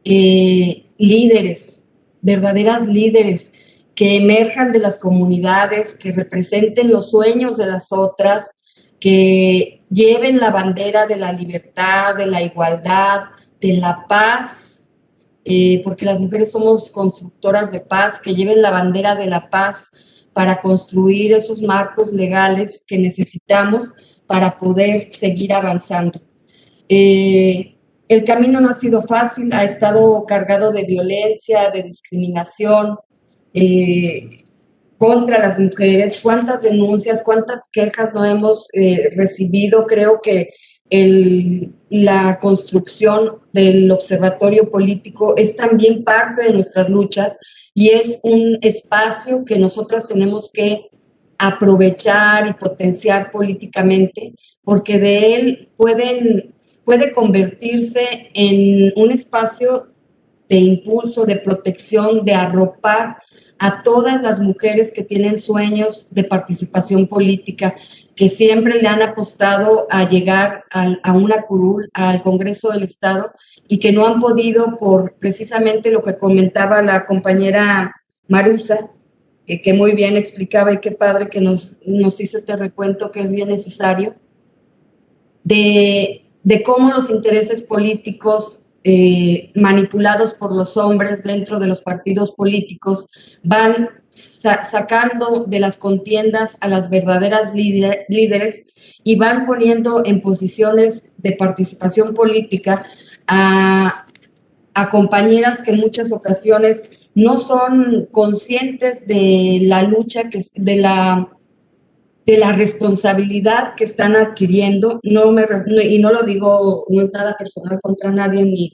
líderes, verdaderas líderes, que emerjan de las comunidades, que representen los sueños de las otras, que lleven la bandera de la libertad, de la igualdad, de la paz, porque las mujeres somos constructoras de paz, que lleven la bandera de la paz para construir esos marcos legales que necesitamos para poder seguir avanzando. El camino no ha sido fácil, ha estado cargado de violencia, de discriminación contra las mujeres. ¿Cuántas denuncias, cuántas quejas no hemos recibido? Creo que la construcción del observatorio político es también parte de nuestras luchas y es un espacio que nosotras tenemos que aprovechar y potenciar políticamente, porque de él puede convertirse en un espacio de impulso, de protección, de arropar a todas las mujeres que tienen sueños de participación política, que siempre le han apostado a llegar a una curul, al Congreso del Estado, y que no han podido por precisamente lo que comentaba la compañera Marusa, que muy bien explicaba, y qué padre que nos hizo este recuento que es bien necesario, de cómo los intereses políticos manipulados por los hombres dentro de los partidos políticos van sacando de las contiendas a las verdaderas líderes y van poniendo en posiciones de participación política a compañeras que en muchas ocasiones no son conscientes de la lucha, de la responsabilidad que están adquiriendo. Y no lo digo, no es nada personal contra nadie,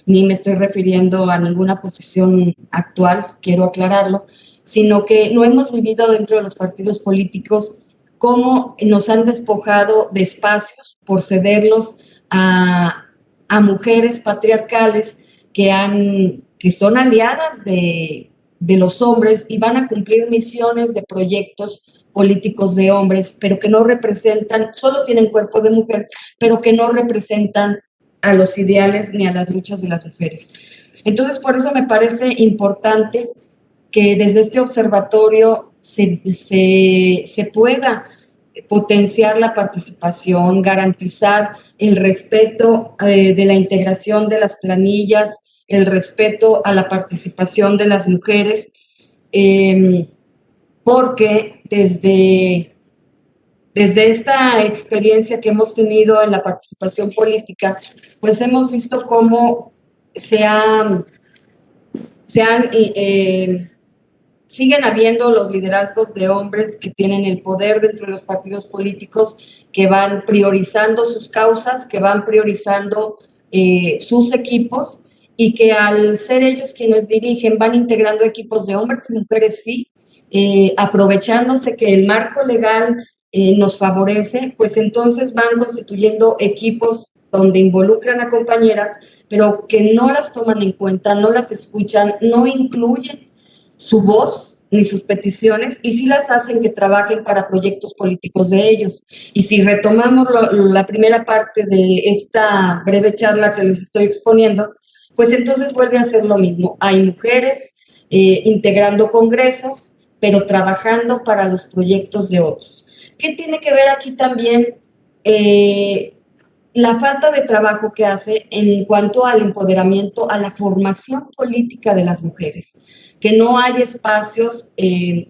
ni me estoy refiriendo a ninguna posición actual, quiero aclararlo, sino que lo hemos vivido dentro de los partidos políticos, cómo nos han despojado de espacios por cederlos a mujeres patriarcales que son aliadas de los hombres y van a cumplir misiones de proyectos políticos de hombres, pero que no representan, solo tienen cuerpo de mujer, pero que no representan a los ideales ni a las luchas de las mujeres. Entonces, por eso me parece importante que desde este observatorio se pueda potenciar la participación, garantizar el respeto de la integración de las planillas, el respeto a la participación de las mujeres, porque desde esta experiencia que hemos tenido en la participación política, pues hemos visto cómo siguen habiendo los liderazgos de hombres que tienen el poder dentro de los partidos políticos, que van priorizando sus causas, que van priorizando sus equipos, y que al ser ellos quienes dirigen van integrando equipos de hombres y mujeres, sí, aprovechándose que el marco legal nos favorece, pues entonces van constituyendo equipos donde involucran a compañeras, pero que no las toman en cuenta, no las escuchan, no incluyen su voz ni sus peticiones, y sí las hacen que trabajen para proyectos políticos de ellos. Y si retomamos la primera parte de esta breve charla que les estoy exponiendo, pues entonces vuelve a ser lo mismo. Hay mujeres integrando congresos, pero trabajando para los proyectos de otros. ¿Qué tiene que ver aquí también la falta de trabajo que hace en cuanto al empoderamiento, a la formación política de las mujeres? Que no hay espacios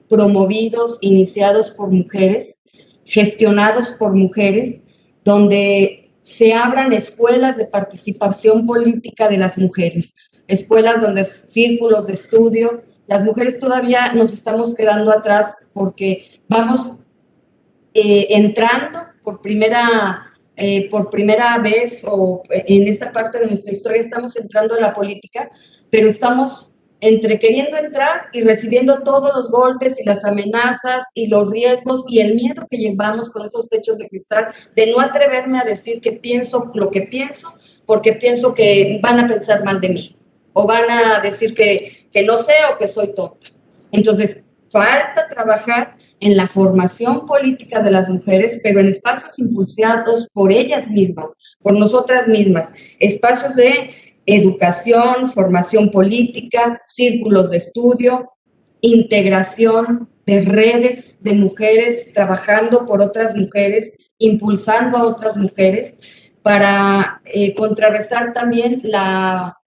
promovidos, iniciados por mujeres, gestionados por mujeres, donde se abran escuelas de participación política de las mujeres, escuelas donde círculos de estudio. Las mujeres todavía nos estamos quedando atrás porque vamos entrando por primera vez, o en esta parte de nuestra historia estamos entrando en la política, pero estamos entre queriendo entrar y recibiendo todos los golpes y las amenazas y los riesgos y el miedo que llevamos con esos techos de cristal, de no atreverme a decir que pienso lo que pienso, porque pienso que van a pensar mal de mí, o van a decir que no sé, o que soy tonta. Entonces, falta trabajar en la formación política de las mujeres, pero en espacios impulsados por ellas mismas, por nosotras mismas, espacios de educación, formación política, círculos de estudio, integración de redes de mujeres trabajando por otras mujeres, impulsando a otras mujeres, para contrarrestar también la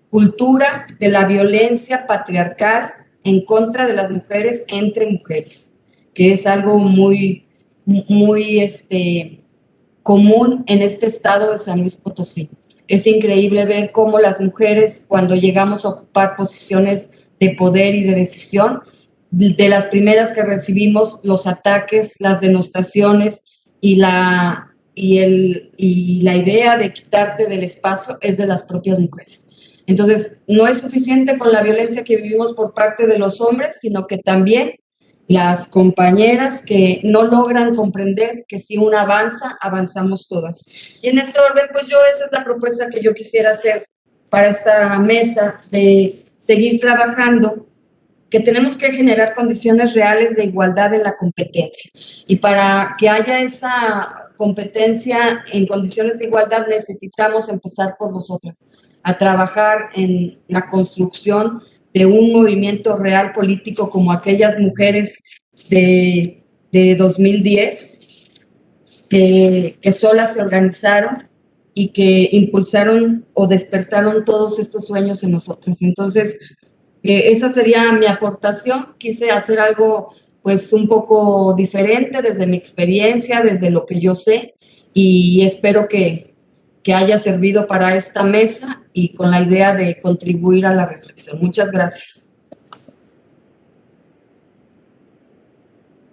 cultura de la violencia patriarcal en contra de las mujeres entre mujeres, que es algo muy común en este estado de San Luis Potosí. Es increíble ver cómo las mujeres, cuando llegamos a ocupar posiciones de poder y de decisión, de las primeras que recibimos los ataques, las denostaciones y la idea de quitarte del espacio es de las propias mujeres. Entonces, no es suficiente con la violencia que vivimos por parte de los hombres, sino que también las compañeras que no logran comprender que si una avanza, avanzamos todas. Y en este orden, pues esa es la propuesta que yo quisiera hacer para esta mesa, de seguir trabajando, que tenemos que generar condiciones reales de igualdad en la competencia. Y para que haya esa competencia en condiciones de igualdad, necesitamos empezar por nosotras, a trabajar en la construcción de un movimiento real político como aquellas mujeres de 2010 que solas se organizaron y que impulsaron o despertaron todos estos sueños en nosotras. Entonces, esa sería mi aportación. Quise hacer algo pues un poco diferente desde mi experiencia, desde lo que yo sé, y espero que haya servido para esta mesa y con la idea de contribuir a la reflexión. Muchas gracias.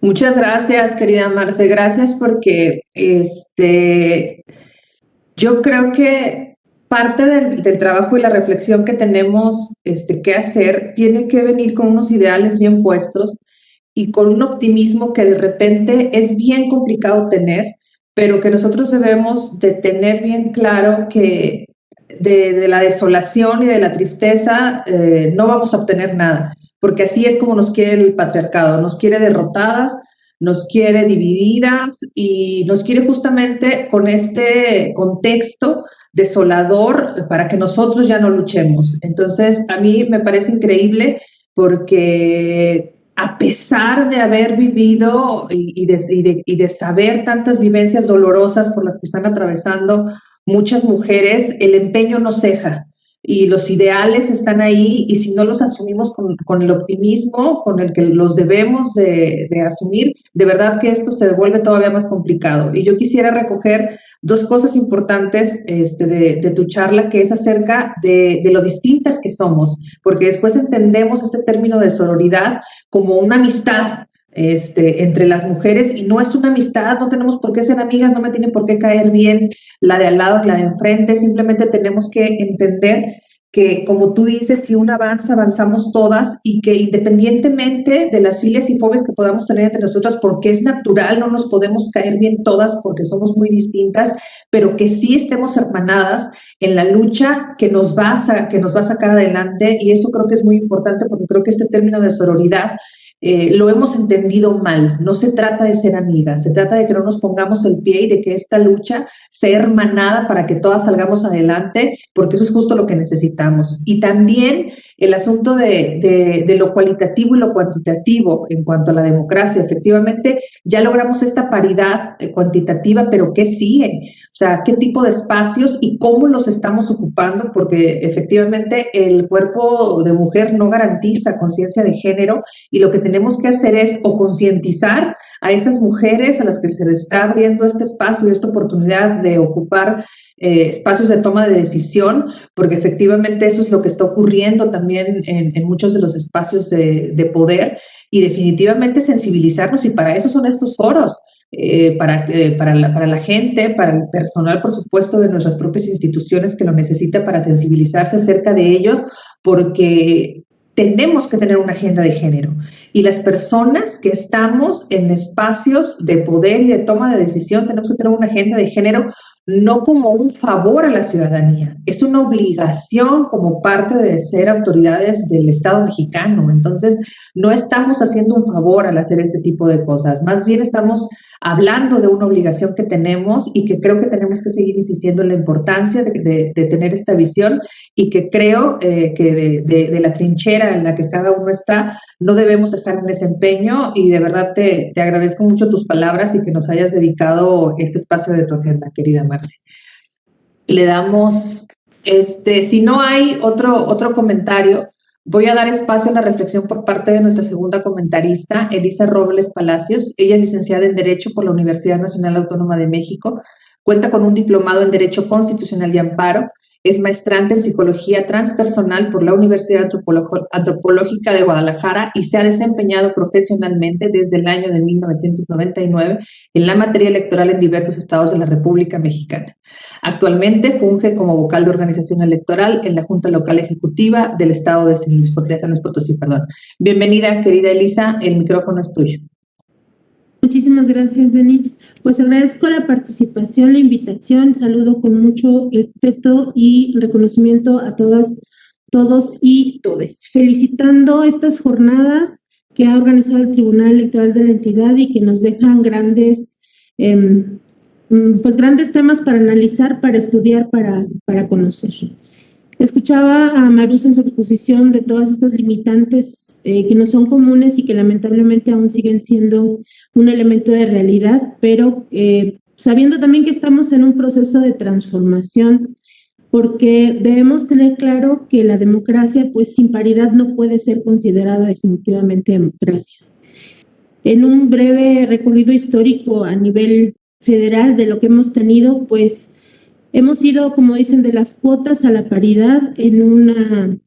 Muchas gracias, querida Marce. Gracias porque yo creo que parte del trabajo y la reflexión que tenemos que hacer tiene que venir con unos ideales bien puestos y con un optimismo que de repente es bien complicado tener, pero que nosotros debemos de tener bien claro que de la desolación y de la tristeza no vamos a obtener nada, porque así es como nos quiere el patriarcado, nos quiere derrotadas, nos quiere divididas y nos quiere justamente con este contexto desolador para que nosotros ya no luchemos. Entonces, a mí me parece increíble porque a pesar de haber vivido y de saber tantas vivencias dolorosas por las que están atravesando muchas mujeres, el empeño no ceja y los ideales están ahí y si no los asumimos con el optimismo con el que los debemos de asumir, de verdad que esto se vuelve todavía más complicado. Y yo quisiera recoger dos cosas importantes de tu charla, que es acerca de lo distintas que somos, porque después entendemos ese término de sororidad como una amistad entre las mujeres, y no es una amistad, no tenemos por qué ser amigas, no me tiene por qué caer bien la de al lado, la de enfrente, simplemente tenemos que entender que, como tú dices, si una avanza, avanzamos todas, y que independientemente de las filias y fobias que podamos tener entre nosotras, porque es natural, no nos podemos caer bien todas porque somos muy distintas, pero que sí estemos hermanadas en la lucha que nos va a sacar adelante, y eso creo que es muy importante porque creo que este término de sororidad lo hemos entendido mal. No se trata de ser amigas, se trata de que no nos pongamos el pie y de que esta lucha sea hermanada para que todas salgamos adelante, porque eso es justo lo que necesitamos. Y también el asunto de lo cualitativo y lo cuantitativo en cuanto a la democracia. Efectivamente, ya logramos esta paridad cuantitativa, pero ¿qué sigue? O sea, ¿qué tipo de espacios y cómo los estamos ocupando? Porque efectivamente el cuerpo de mujer no garantiza conciencia de género, y lo que tenemos que hacer es o concientizar a esas mujeres a las que se les está abriendo este espacio y esta oportunidad de ocupar espacios de toma de decisión, porque efectivamente eso es lo que está ocurriendo también en muchos de los espacios de poder, y definitivamente sensibilizarnos, y para eso son estos foros. Para la gente, para el personal, por supuesto, de nuestras propias instituciones que lo necesita para sensibilizarse acerca de ello, porque tenemos que tener una agenda de género, y las personas que estamos en espacios de poder y de toma de decisión tenemos que tener una agenda de género no como un favor a la ciudadanía, es una obligación como parte de ser autoridades del Estado mexicano. Entonces, no estamos haciendo un favor al hacer este tipo de cosas, más bien estamos hablando de una obligación que tenemos, y que creo que tenemos que seguir insistiendo en la importancia de tener esta visión, y que creo que de la trinchera en la que cada uno está, no debemos dejar un desempeño, y de verdad te agradezco mucho tus palabras y que nos hayas dedicado este espacio de tu agenda, querida Marce. Le damos, si no hay otro comentario, voy a dar espacio a la reflexión por parte de nuestra segunda comentarista, Elisa Robles Palacios. Ella es licenciada en Derecho por la Universidad Nacional Autónoma de México, cuenta con un diplomado en Derecho Constitucional y Amparo, es maestrante en Psicología Transpersonal por la Universidad Antropológica de Guadalajara, y se ha desempeñado profesionalmente desde el año de 1999 en la materia electoral en diversos estados de la República Mexicana. Actualmente funge como vocal de organización electoral en la Junta Local Ejecutiva del Estado de San Luis Potosí. Bienvenida, querida Elisa, el micrófono es tuyo. Muchísimas gracias, Denise. Pues agradezco la participación, la invitación, saludo con mucho respeto y reconocimiento a todas, todos y todes, felicitando estas jornadas que ha organizado el Tribunal Electoral de la entidad y que nos dejan grandes temas para analizar, para estudiar, para conocer. Escuchaba a Marusa en su exposición de todas estas limitantes que no son comunes y que lamentablemente aún siguen siendo un elemento de realidad, pero sabiendo también que estamos en un proceso de transformación, porque debemos tener claro que la democracia, pues sin paridad no puede ser considerada definitivamente democracia. En un breve recorrido histórico a nivel federal de lo que hemos tenido, pues hemos ido, como dicen, de las cuotas a la paridad en una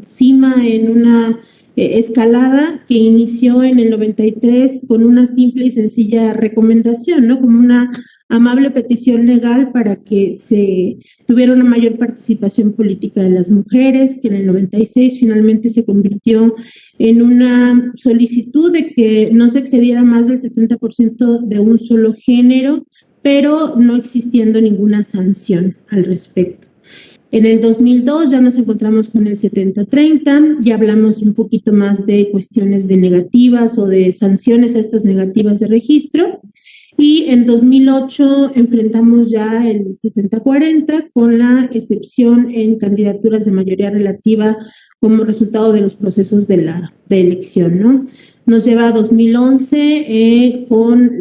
cima, en una escalada que inició en el 93 con una simple y sencilla recomendación, ¿no? Como una amable petición legal para que se tuviera una mayor participación política de las mujeres, que en el 96 finalmente se convirtió en una solicitud de que no se excediera más del 70% de un solo género, pero no existiendo ninguna sanción al respecto. En el 2002 ya nos encontramos con el 70-30, ya hablamos un poquito más de cuestiones de negativas o de sanciones a estas negativas de registro. Y en 2008 enfrentamos ya el 60-40 con la excepción en candidaturas de mayoría relativa como resultado de los procesos de elección, ¿no? Nos lleva a 2011 con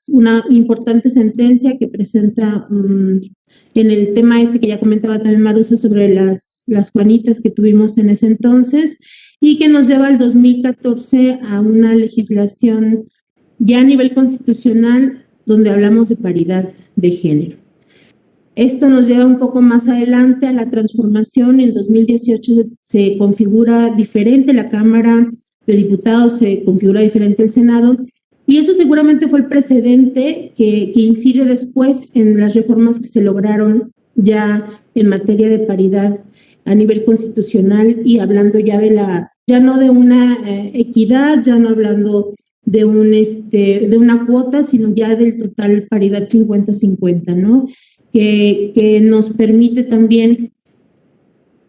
una importante sentencia que presenta en el tema este que ya comentaba también Marusa sobre las Juanitas que tuvimos en ese entonces y que nos lleva al 2014 a una legislación ya a nivel constitucional donde hablamos de paridad de género. Esto nos lleva un poco más adelante a la transformación. En 2018 se configura diferente la Cámara de Diputados, se configura diferente el Senado, y eso seguramente fue el precedente que incide después en las reformas que se lograron ya en materia de paridad a nivel constitucional y hablando ya ya no de una equidad, ya no hablando de una cuota, sino ya del total paridad 50-50, ¿no? Que nos permite también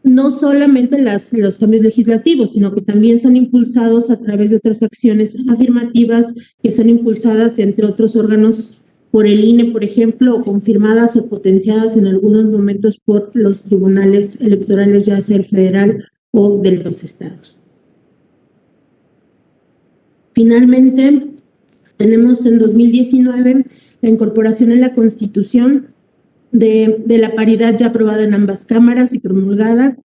no solamente los cambios legislativos, sino que también son impulsados a través de otras acciones afirmativas que son impulsadas, entre otros órganos, por el INE, por ejemplo, o confirmadas o potenciadas en algunos momentos por los tribunales electorales, ya sea el federal o de los estados. Finalmente, tenemos en 2019 la incorporación en la Constitución de la paridad ya aprobada en ambas cámaras y promulgada.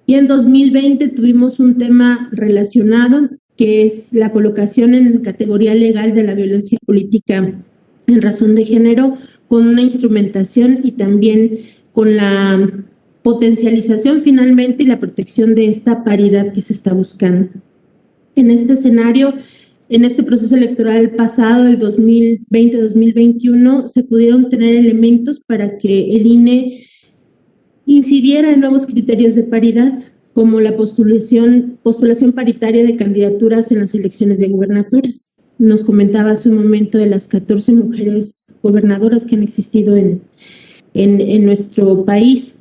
Y en 2020 tuvimos un tema relacionado, que es la colocación en categoría legal de la violencia política en razón de género, con una instrumentación y también con la potencialización finalmente y la protección de esta paridad que se está buscando. En este escenario, en este proceso electoral pasado, el 2020-2021, se pudieron tener elementos para que el INE incidiera en nuevos criterios de paridad, como la postulación paritaria de candidaturas en las elecciones de gubernaturas. Nos comentaba hace un momento de las 14 mujeres gobernadoras que han existido en nuestro país.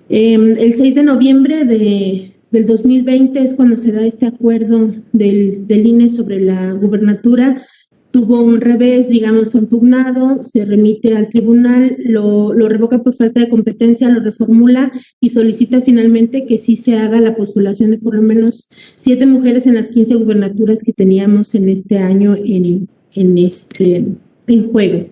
El 6 de noviembre del 2020 es cuando se da este acuerdo del INE sobre la gubernatura. Tuvo un revés, digamos, fue impugnado, se remite al tribunal, lo revoca por falta de competencia, lo reformula y solicita finalmente que sí se haga la postulación de por lo menos 7 mujeres en las 15 gubernaturas que teníamos en este año en juego.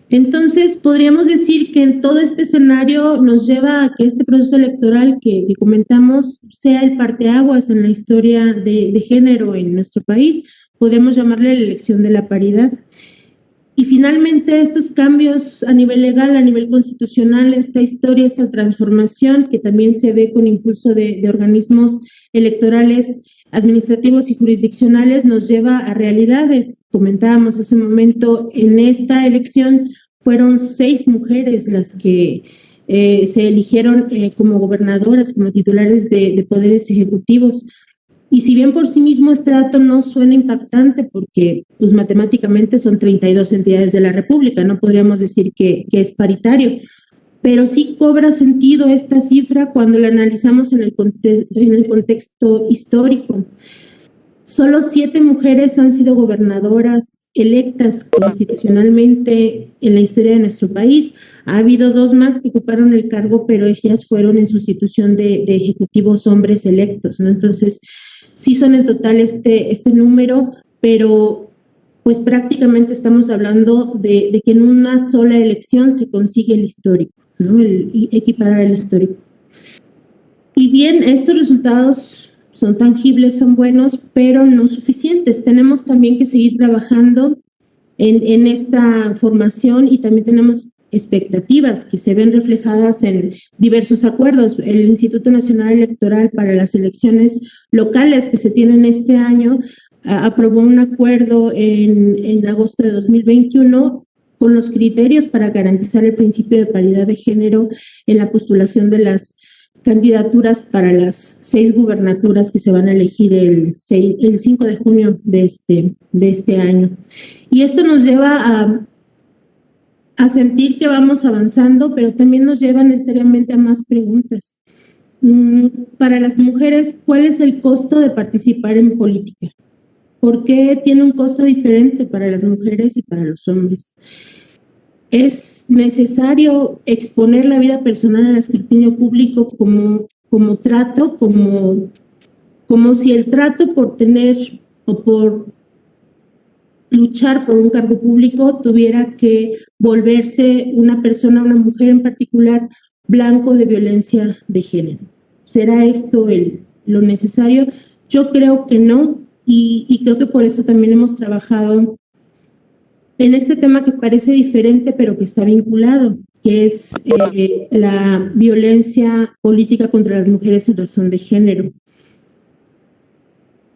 Entonces, podríamos decir que en todo este escenario nos lleva a que este proceso electoral que comentamos sea el parteaguas en la historia de género en nuestro país. Podríamos llamarle la elección de la paridad. Y finalmente estos cambios a nivel legal, a nivel constitucional, esta historia, esta transformación que también se ve con impulso de organismos electorales, administrativos y jurisdiccionales, nos lleva a realidades. Comentábamos hace un momento, en esta elección fueron 6 mujeres las que se eligieron como gobernadoras, como titulares de poderes ejecutivos. Y si bien por sí mismo este dato no suena impactante, porque pues, matemáticamente son 32 entidades de la República, no podríamos decir que es paritario, pero sí cobra sentido esta cifra cuando la analizamos en el contexto histórico. Solo 7 mujeres han sido gobernadoras electas constitucionalmente en la historia de nuestro país. Ha habido 2 más que ocuparon el cargo, pero ellas fueron en sustitución de ejecutivos hombres electos, ¿no? Entonces, sí son en total este número, pero pues prácticamente estamos hablando de que en una sola elección se consigue el histórico, ¿no? Equiparar el histórico. Y bien, estos resultados son tangibles, son buenos, pero no suficientes. Tenemos también que seguir trabajando en esta formación y también tenemos expectativas que se ven reflejadas en diversos acuerdos. El Instituto Nacional Electoral para las elecciones locales que se tienen este año aprobó un acuerdo en agosto de 2021 con los criterios para garantizar el principio de paridad de género en la postulación de las candidaturas para las 6 gubernaturas que se van a elegir el 5 de junio de este año. Y esto nos lleva a sentir que vamos avanzando, pero también nos lleva necesariamente a más preguntas. Para las mujeres, ¿cuál es el costo de participar en política? ¿Por qué tiene un costo diferente para las mujeres y para los hombres? ¿Es necesario exponer la vida personal al escrutinio público como trato, como si el trato por tener o por luchar por un cargo público tuviera que volverse una persona, una mujer en particular, blanco de violencia de género? ¿Será esto lo necesario? Yo creo que no, y creo que por eso también hemos trabajado en este tema que parece diferente, pero que está vinculado, que es la violencia política contra las mujeres en razón de género.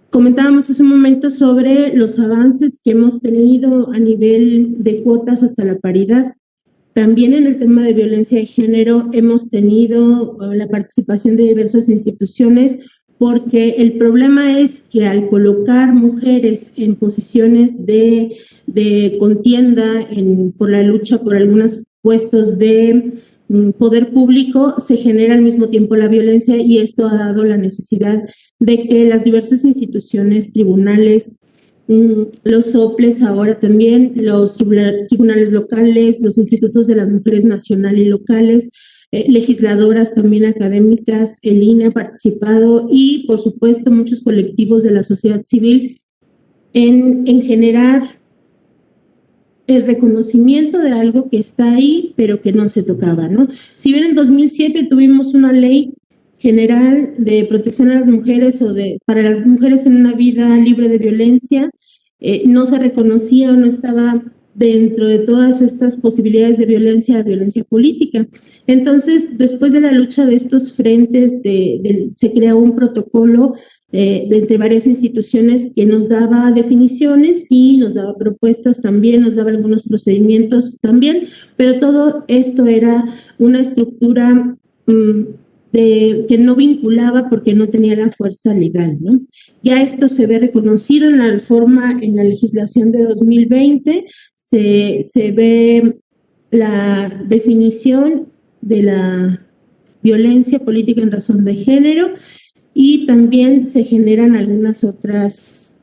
Comentábamos hace un momento sobre los avances que hemos tenido a nivel de cuotas hasta la paridad. También en el tema de violencia de género hemos tenido la participación de diversas instituciones, porque el problema es que al colocar mujeres en posiciones de contienda por la lucha por algunos puestos de poder público, se genera al mismo tiempo la violencia, y esto ha dado la necesidad de que las diversas instituciones, tribunales, los soples ahora también, los tribunales locales, los institutos de las mujeres nacional y locales, legisladoras también académicas, el INE ha participado, y por supuesto muchos colectivos de la sociedad civil en generar el reconocimiento de algo que está ahí, pero que no se tocaba, ¿no? Si bien en 2007 tuvimos una ley general de protección a las mujeres para las mujeres en una vida libre de violencia, no se reconocía o no estaba dentro de todas estas posibilidades de violencia política. Entonces, después de la lucha de estos frentes, se creó un protocolo entre varias instituciones que nos daba definiciones, sí, nos daba propuestas también, nos daba algunos procedimientos también, pero todo esto era una estructura que no vinculaba porque no tenía la fuerza legal, ¿no? Ya esto se ve reconocido en la reforma, en la legislación de 2020, se ve la definición de la violencia política en razón de género, y también se generan algunas otras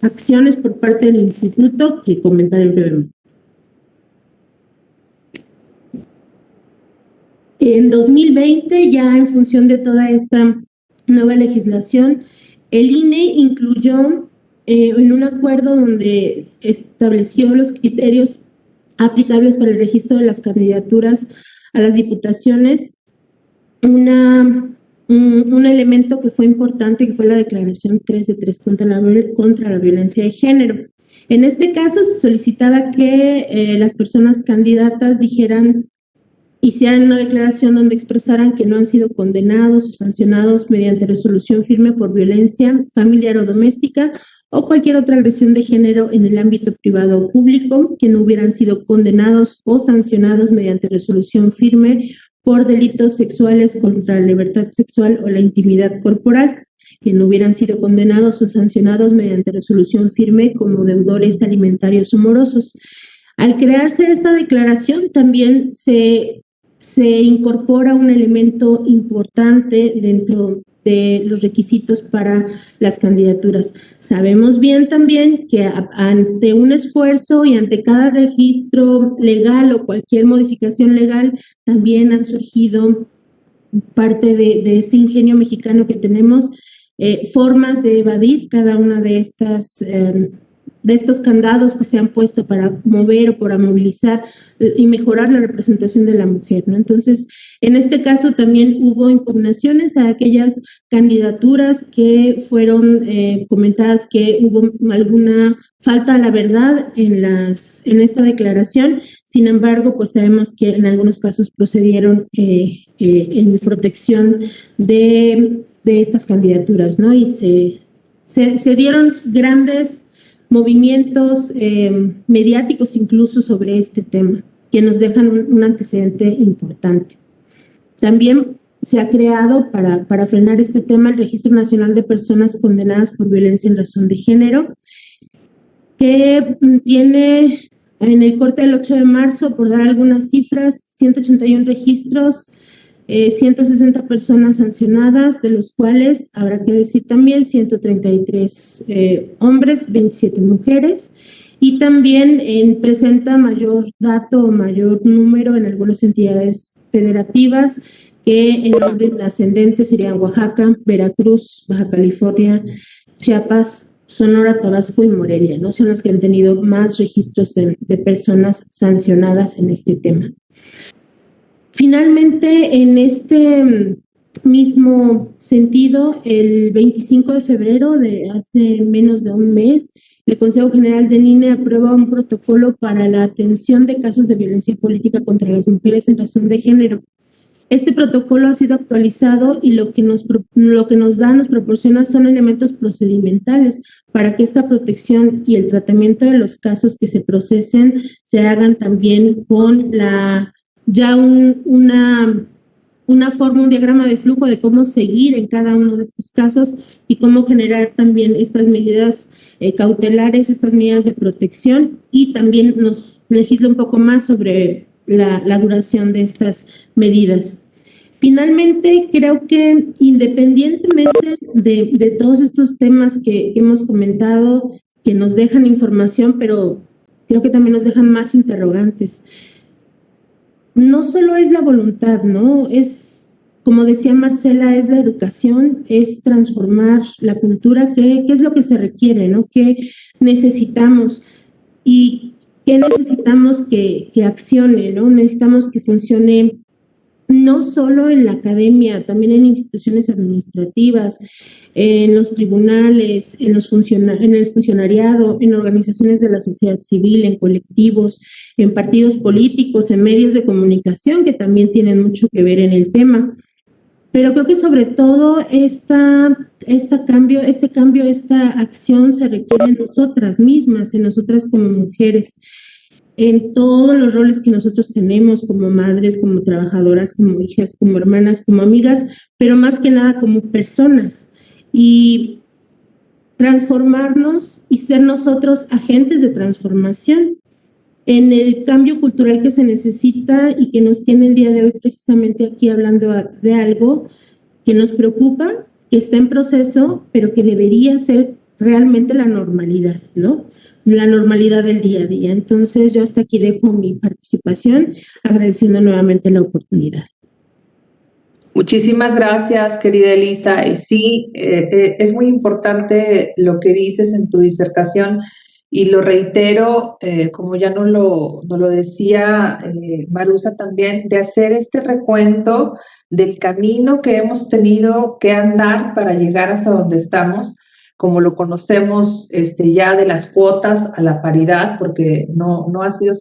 acciones por parte del instituto que comentaré brevemente. En 2020, ya en función de toda esta nueva legislación, el INE incluyó en un acuerdo donde estableció los criterios aplicables para el registro de las candidaturas a las diputaciones, un elemento que fue importante, que fue la declaración 3 de 3 contra la violencia de género. En este caso se solicitaba que las personas candidatas hicieran una declaración donde expresaran que no han sido condenados o sancionados mediante resolución firme por violencia familiar o doméstica o cualquier otra agresión de género en el ámbito privado o público, que no hubieran sido condenados o sancionados mediante resolución firme por delitos sexuales contra la libertad sexual o la intimidad corporal, que no hubieran sido condenados o sancionados mediante resolución firme como deudores alimentarios o morosos. Al crearse esta declaración, también se incorpora un elemento importante dentro de los requisitos para las candidaturas. Sabemos bien también que ante un esfuerzo y ante cada registro legal o cualquier modificación legal, también han surgido parte de este ingenio mexicano que tenemos, formas de evadir cada una de estos candados que se han puesto para mover o para movilizar y mejorar la representación de la mujer, ¿no? Entonces, en este caso también hubo impugnaciones a aquellas candidaturas que fueron comentadas que hubo alguna falta a la verdad en esta declaración. Sin embargo, pues sabemos que en algunos casos procedieron en protección de estas candidaturas, ¿no? Y se dieron grandes movimientos mediáticos incluso sobre este tema, que nos dejan un antecedente importante. También se ha creado para frenar este tema el Registro Nacional de Personas Condenadas por Violencia en Razón de Género, que tiene en el corte del 8 de marzo, por dar algunas cifras, 181 registros, 160 personas sancionadas, de los cuales habrá que decir también 133 hombres, 27 mujeres, y también presenta mayor dato o mayor número en algunas entidades federativas que en orden ascendente serían Oaxaca, Veracruz, Baja California, Chiapas, Sonora, Tabasco y Morelia, ¿no? Son los que han tenido más registros de personas sancionadas en este tema. Finalmente, en este mismo sentido, el 25 de febrero de hace menos de un mes, el Consejo General del INE aprueba un protocolo para la atención de casos de violencia política contra las mujeres en razón de género. Este protocolo ha sido actualizado y lo que nos proporciona son elementos procedimentales para que esta protección y el tratamiento de los casos que se procesen se hagan también con una forma, un diagrama de flujo de cómo seguir en cada uno de estos casos y cómo generar también estas medidas cautelares, estas medidas de protección, y también nos legisla un poco más sobre la duración de estas medidas. Finalmente, creo que independientemente de todos estos temas que hemos comentado, que nos dejan información, pero creo que también nos dejan más interrogantes. No solo es la voluntad, ¿no? Es, como decía Marcela, es la educación, es transformar la cultura, qué es lo que se requiere, ¿no? ¿Qué necesitamos? Y qué necesitamos que accione, ¿no? Necesitamos que funcione no solo en la academia, también en instituciones administrativas, en los tribunales, en el funcionariado, en organizaciones de la sociedad civil, en colectivos, en partidos políticos, en medios de comunicación, que también tienen mucho que ver en el tema. Pero creo que sobre todo esta acción se requiere en nosotras mismas, en nosotras como mujeres, en todos los roles que nosotros tenemos como madres, como trabajadoras, como hijas, como hermanas, como amigas, pero más que nada como personas. Y transformarnos y ser nosotros agentes de transformación en el cambio cultural que se necesita y que nos tiene el día de hoy precisamente aquí hablando de algo que nos preocupa, que está en proceso, pero que debería ser realmente la normalidad, ¿no? La normalidad del día a día. Entonces, yo hasta aquí dejo mi participación, agradeciendo nuevamente la oportunidad. Muchísimas gracias, querida Elisa. Sí, es muy importante lo que dices en tu disertación y lo reitero, como ya nos lo decía Marusa también, de hacer este recuento del camino que hemos tenido que andar para llegar hasta donde estamos, como lo conocemos ya de las cuotas a la paridad, porque no ha sido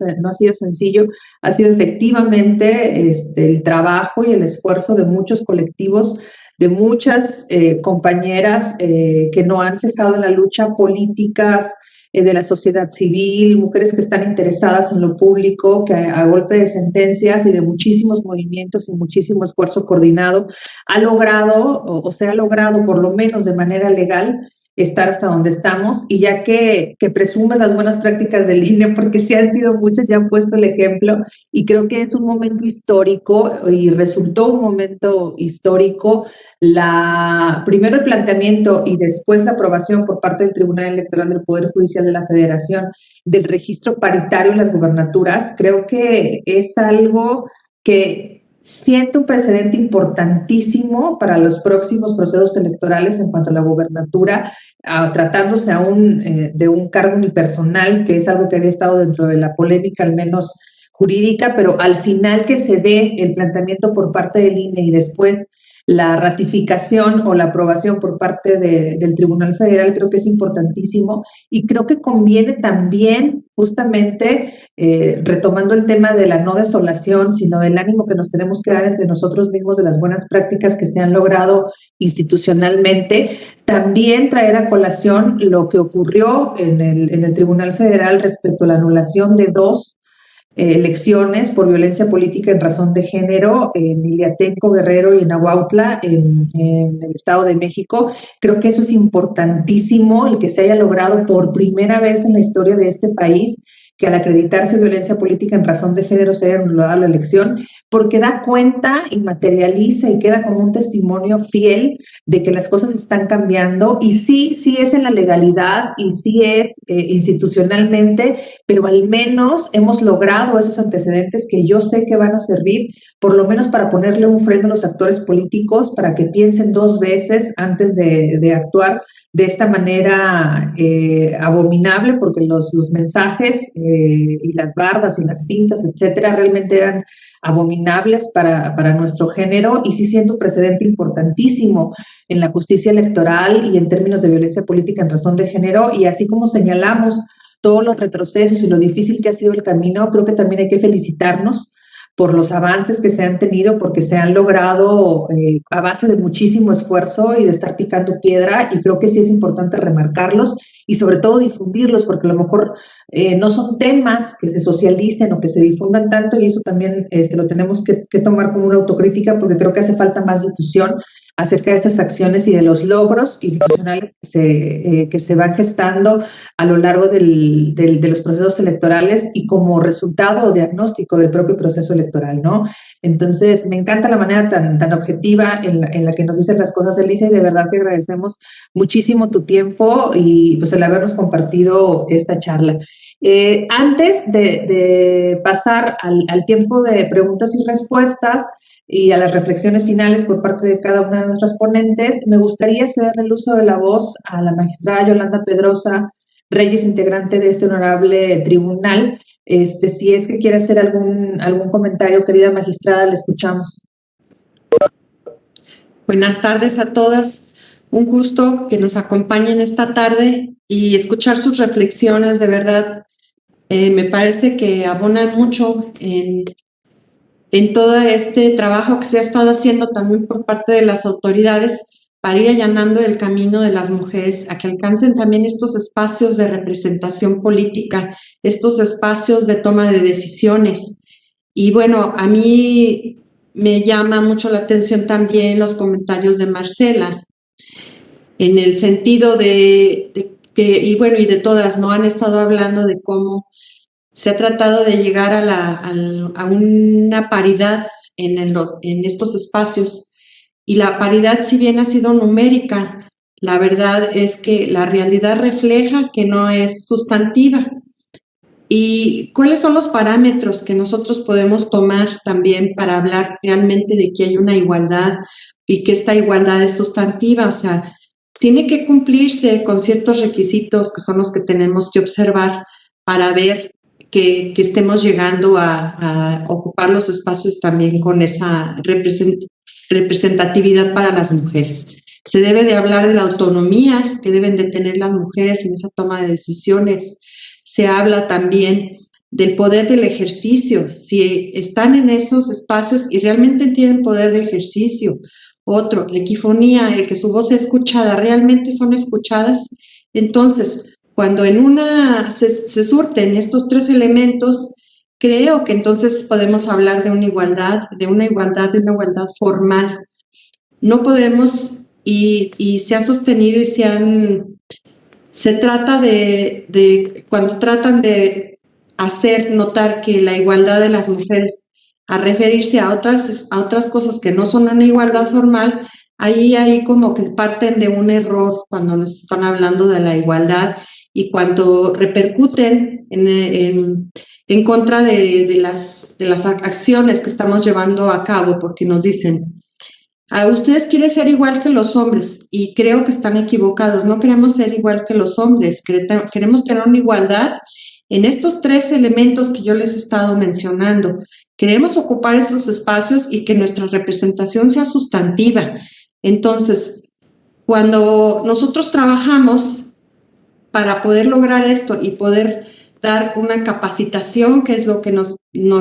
sencillo, ha sido efectivamente el trabajo y el esfuerzo de muchos colectivos, de muchas compañeras que no han cejado en la lucha, políticas de la sociedad civil, mujeres que están interesadas en lo público, que a golpe de sentencias y de muchísimos movimientos y muchísimo esfuerzo coordinado, ha logrado, o se ha logrado por lo menos de manera legal, estar hasta donde estamos. Y ya que presumes las buenas prácticas del INE, porque sí han sido muchas, ya han puesto el ejemplo, y creo que es un momento histórico y resultó un momento histórico primero el planteamiento y después la aprobación por parte del Tribunal Electoral del Poder Judicial de la Federación del registro paritario en las gubernaturas. Creo que es algo que siente un precedente importantísimo para los próximos procesos electorales en cuanto a la gubernatura, tratándose aún de un cargo unipersonal, que es algo que había estado dentro de la polémica, al menos jurídica, pero al final que se dé el planteamiento por parte del INE y después la ratificación o la aprobación por parte del Tribunal Federal, creo que es importantísimo, y creo que conviene también justamente retomando el tema de la no desolación, sino del ánimo que nos tenemos que dar entre nosotros mismos de las buenas prácticas que se han logrado institucionalmente, también traer a colación lo que ocurrió en el Tribunal Federal respecto a la anulación de 2 elecciones por violencia política en razón de género en Iliatenco, Guerrero y en Ahuautla, en el Estado de México. Creo que eso es importantísimo, el que se haya logrado por primera vez en la historia de este país que al acreditarse violencia política en razón de género se haya anulado la elección, porque da cuenta y materializa y queda como un testimonio fiel de que las cosas están cambiando, y sí es en la legalidad y sí es institucionalmente, pero al menos hemos logrado esos antecedentes que yo sé que van a servir por lo menos para ponerle un freno a los actores políticos para que piensen 2 veces antes de actuar de esta manera abominable, porque los mensajes y las bardas y las pintas, etcétera, realmente eran abominables para nuestro género, y sí siendo un precedente importantísimo en la justicia electoral y en términos de violencia política en razón de género. Y así como señalamos todos los retrocesos y lo difícil que ha sido el camino, creo que también hay que felicitarnos por los avances que se han tenido, porque se han logrado a base de muchísimo esfuerzo y de estar picando piedra, y creo que sí es importante remarcarlos y sobre todo difundirlos, porque a lo mejor no son temas que se socialicen o que se difundan tanto, y eso también lo tenemos que tomar como una autocrítica, porque creo que hace falta más difusión acerca de estas acciones y de los logros institucionales que se van gestando a lo largo de los procesos electorales y como resultado o diagnóstico del propio proceso electoral, ¿no? Entonces, me encanta la manera tan objetiva en la que nos dicen las cosas, Elisa, y de verdad que agradecemos muchísimo tu tiempo y pues el habernos compartido esta charla. Antes de pasar al tiempo de preguntas y respuestas, y a las reflexiones finales por parte de cada una de nuestras ponentes, me gustaría ceder el uso de la voz a la magistrada Yolanda Pedrosa Reyes, integrante de este honorable tribunal. Si es que quiere hacer algún comentario, querida magistrada, la escuchamos. Buenas tardes a todas. Un gusto que nos acompañen esta tarde y escuchar sus reflexiones. De verdad, me parece que abonan mucho en todo este trabajo que se ha estado haciendo también por parte de las autoridades para ir allanando el camino de las mujeres a que alcancen también estos espacios de representación política, estos espacios de toma de decisiones. Y bueno, a mí me llama mucho la atención también los comentarios de Marcela, en el sentido de que, y bueno, y de todas, ¿no? Han estado hablando de cómo se ha tratado de llegar a una paridad en estos espacios, y la paridad, si bien ha sido numérica, la verdad es que la realidad refleja que no es sustantiva. ¿Y cuáles son los parámetros que nosotros podemos tomar también para hablar realmente de que hay una igualdad y que esta igualdad es sustantiva? O sea, tiene que cumplirse con ciertos requisitos que son los que tenemos que observar para ver que estemos llegando a ocupar los espacios también con esa representatividad para las mujeres. Se debe de hablar de la autonomía que deben de tener las mujeres en esa toma de decisiones. Se habla también del poder del ejercicio, si están en esos espacios y realmente tienen poder de ejercicio. Otro, la equifonía, el que su voz sea escuchada, realmente son escuchadas. Entonces, cuando en una se surten estos 3 elementos, creo que entonces podemos hablar de una igualdad formal. No podemos, y se ha sostenido y se han se trata cuando tratan de hacer notar que la igualdad de las mujeres, a referirse a otras cosas que no son una igualdad formal, ahí como que parten de un error cuando nos están hablando de la igualdad y cuando repercuten en contra de las acciones que estamos llevando a cabo, porque nos dicen, ustedes quieren ser igual que los hombres y creo que están equivocados. No queremos ser igual que los hombres, queremos tener una igualdad en estos 3 elementos que yo les he estado mencionando. Queremos ocupar esos espacios y que nuestra representación sea sustantiva. Entonces, cuando nosotros trabajamos para poder lograr esto y poder dar una capacitación, que es lo que nos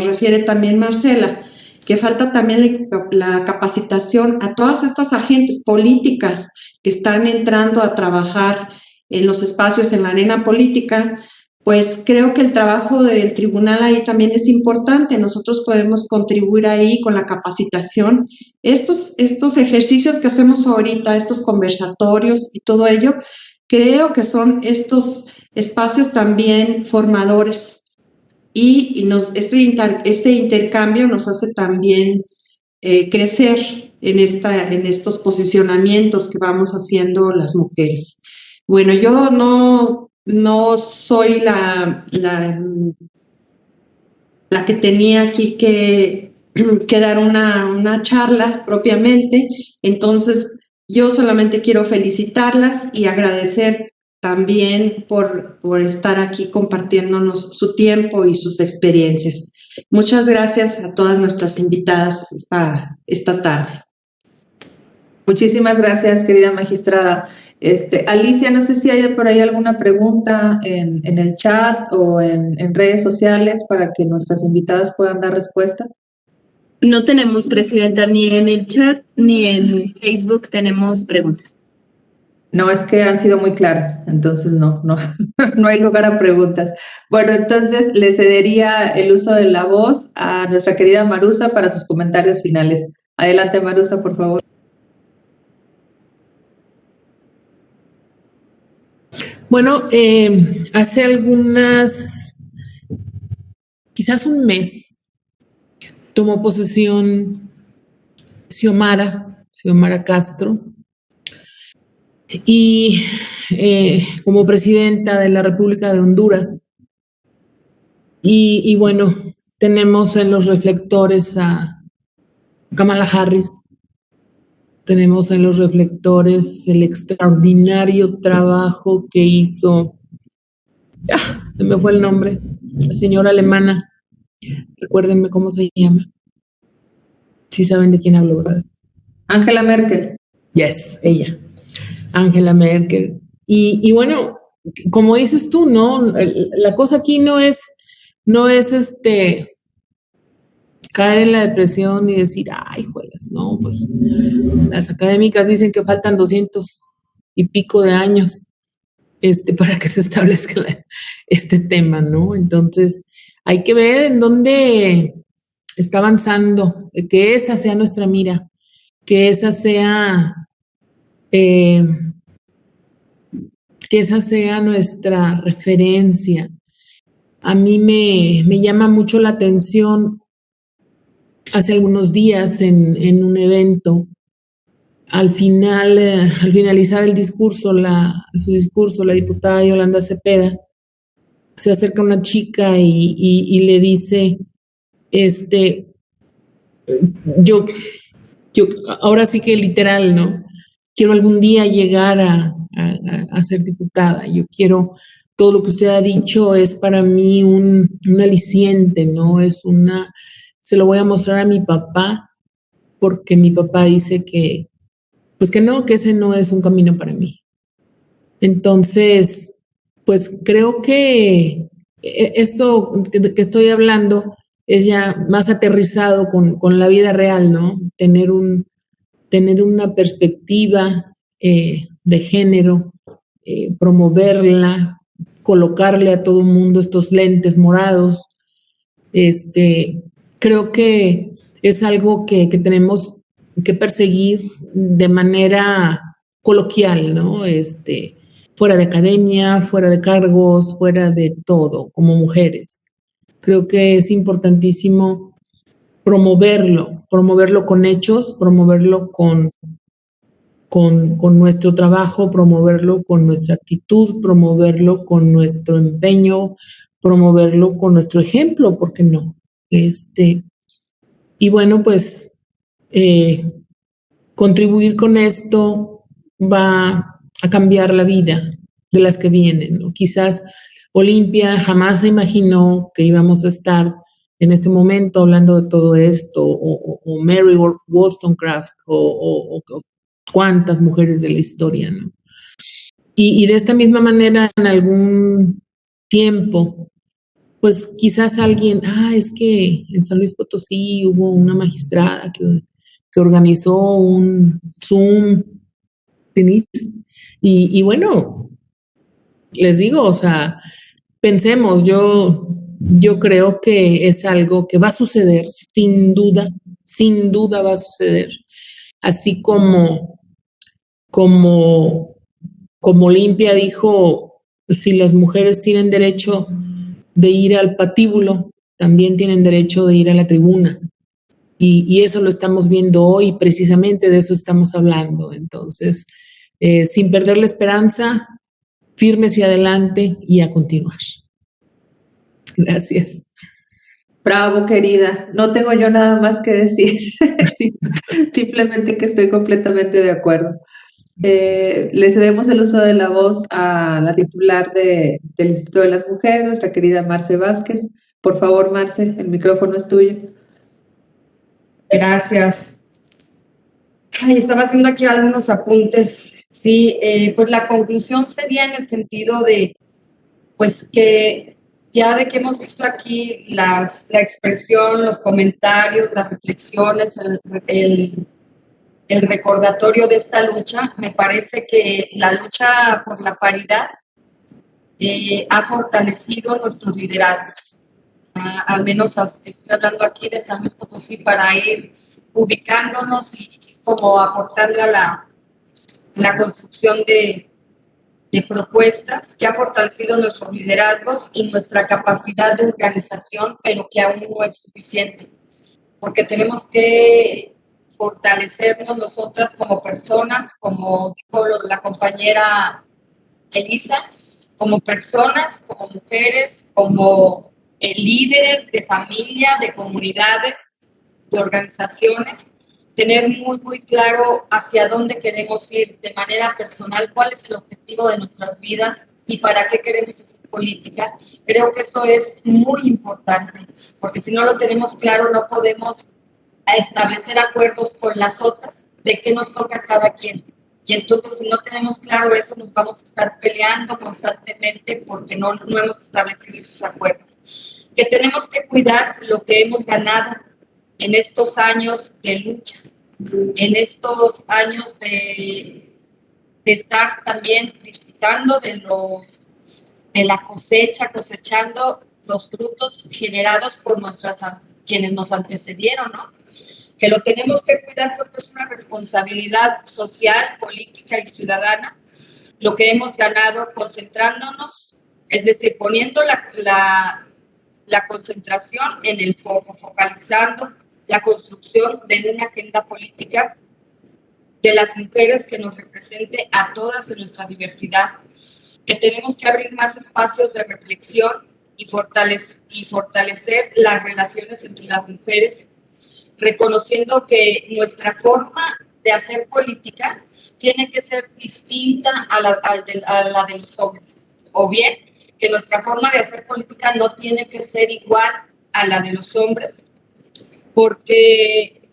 refiere también Marcela, que falta también la capacitación a todas estas agentes políticas que están entrando a trabajar en los espacios, en la arena política, pues creo que el trabajo del tribunal ahí también es importante. Nosotros podemos contribuir ahí con la capacitación. Estos ejercicios que hacemos ahorita, estos conversatorios y todo ello, creo que son estos espacios también formadores. Y este intercambio nos hace también crecer en estos posicionamientos que vamos haciendo las mujeres. Bueno, yo no soy la que tenía aquí que dar una charla propiamente, entonces yo solamente quiero felicitarlas y agradecer también por estar aquí compartiéndonos su tiempo y sus experiencias. Muchas gracias a todas nuestras invitadas esta tarde. Muchísimas gracias, querida magistrada. Alicia, no sé si hay por ahí alguna pregunta en el chat o en redes sociales para que nuestras invitadas puedan dar respuesta. No tenemos, presidenta, ni en el chat ni en Facebook tenemos preguntas. No, es que han sido muy claras, entonces no hay lugar a preguntas. Bueno, entonces le cedería el uso de la voz a nuestra querida Marusa para sus comentarios finales. Adelante, Marusa, por favor. Bueno, hace quizás un mes, tomó posesión Xiomara Castro, y como presidenta de la República de Honduras. Y bueno, tenemos en los reflectores a Kamala Harris, tenemos en los reflectores el extraordinario trabajo que hizo, se me fue el nombre, la señora alemana, recuérdenme cómo se llama. Sí saben de quién hablo, ¿verdad? Angela Merkel. Yes, ella, Angela Merkel. Y bueno, como dices tú, ¿no? La cosa aquí no es caer en la depresión y decir, ay, juegas, no, pues las académicas dicen que faltan 200 y pico de años para que se establezca este tema, ¿no? Entonces, hay que ver en dónde está avanzando, que esa sea nuestra mira, que esa sea nuestra referencia. A mí me llama mucho la atención hace algunos días en un evento, al finalizar su discurso, la diputada Yolanda Cepeda se acerca una chica y le dice, yo ahora sí que literal, ¿no? Quiero algún día llegar a ser diputada. Yo quiero, todo lo que usted ha dicho es para mí un aliciente, ¿no? Se lo voy a mostrar a mi papá, porque mi papá dice que ese no es un camino para mí. Entonces, pues creo que esto que estoy hablando es ya más aterrizado con la vida real, ¿no? Tener una perspectiva de género, promoverla, colocarle a todo el mundo estos lentes morados. Creo que es algo que tenemos que perseguir de manera coloquial, ¿no? fuera de academia, fuera de cargos, fuera de todo, como mujeres. Creo que es importantísimo promoverlo con hechos, promoverlo con nuestro trabajo, promoverlo con nuestra actitud, promoverlo con nuestro empeño, promoverlo con nuestro ejemplo, ¿por qué no? Y bueno, pues contribuir con esto va a cambiar la vida de las que vienen, ¿no? Quizás Olimpia jamás se imaginó que íbamos a estar en este momento hablando de todo esto, o Mary Wollstonecraft, o cuántas mujeres de la historia, ¿no? Y de esta misma manera, en algún tiempo, pues quizás alguien, es que en San Luis Potosí hubo una magistrada que organizó un Zoom, y bueno, les digo, o sea, pensemos, yo creo que es algo que va a suceder, sin duda va a suceder, así como, como Olimpia dijo, si las mujeres tienen derecho de ir al patíbulo, también tienen derecho de ir a la tribuna. Y eso lo estamos viendo hoy, precisamente de eso estamos hablando. Entonces, sin perder la esperanza, firmes y adelante y a continuar. Gracias. Bravo, querida. No tengo yo nada más que decir. Simplemente que estoy completamente de acuerdo. Le cedemos el uso de la voz a la titular del Instituto de las Mujeres, nuestra querida Marce Vázquez. Por favor, Marce, el micrófono es tuyo. Gracias. Estaba haciendo aquí algunos apuntes. Sí, pues la conclusión sería en el sentido de, pues que ya de que hemos visto aquí la expresión, los comentarios, las reflexiones, el recordatorio de esta lucha, me parece que la lucha por la paridad ha fortalecido nuestros liderazgos. Al menos estoy hablando aquí de San Luis Potosí para ir ubicándonos y como aportando a la construcción de propuestas que ha fortalecido nuestros liderazgos y nuestra capacidad de organización, pero que aún no es suficiente, porque tenemos que fortalecernos nosotras como personas, como dijo la compañera Elisa, como personas, como mujeres, como líderes de familia, de comunidades, de organizaciones, tener muy, muy claro hacia dónde queremos ir de manera personal, cuál es el objetivo de nuestras vidas y para qué queremos hacer política. Creo que eso es muy importante, porque si no lo tenemos claro, no podemos establecer acuerdos con las otras de qué nos toca a cada quien. Y entonces, si no tenemos claro eso, nos vamos a estar peleando constantemente porque no hemos establecido esos acuerdos. Que tenemos que cuidar lo que hemos ganado en estos años de lucha, en estos años de estar también disfrutando de la cosecha, cosechando los frutos generados por quienes nos antecedieron, ¿no? Que lo tenemos que cuidar porque es una responsabilidad social, política y ciudadana, lo que hemos ganado concentrándonos, es decir, poniendo la concentración en el foco, focalizando la construcción de una agenda política de las mujeres que nos represente a todas en nuestra diversidad, que tenemos que abrir más espacios de reflexión y fortalecer las relaciones entre las mujeres, reconociendo que nuestra forma de hacer política tiene que ser distinta a la de los hombres, o bien que nuestra forma de hacer política no tiene que ser igual a la de los hombres, porque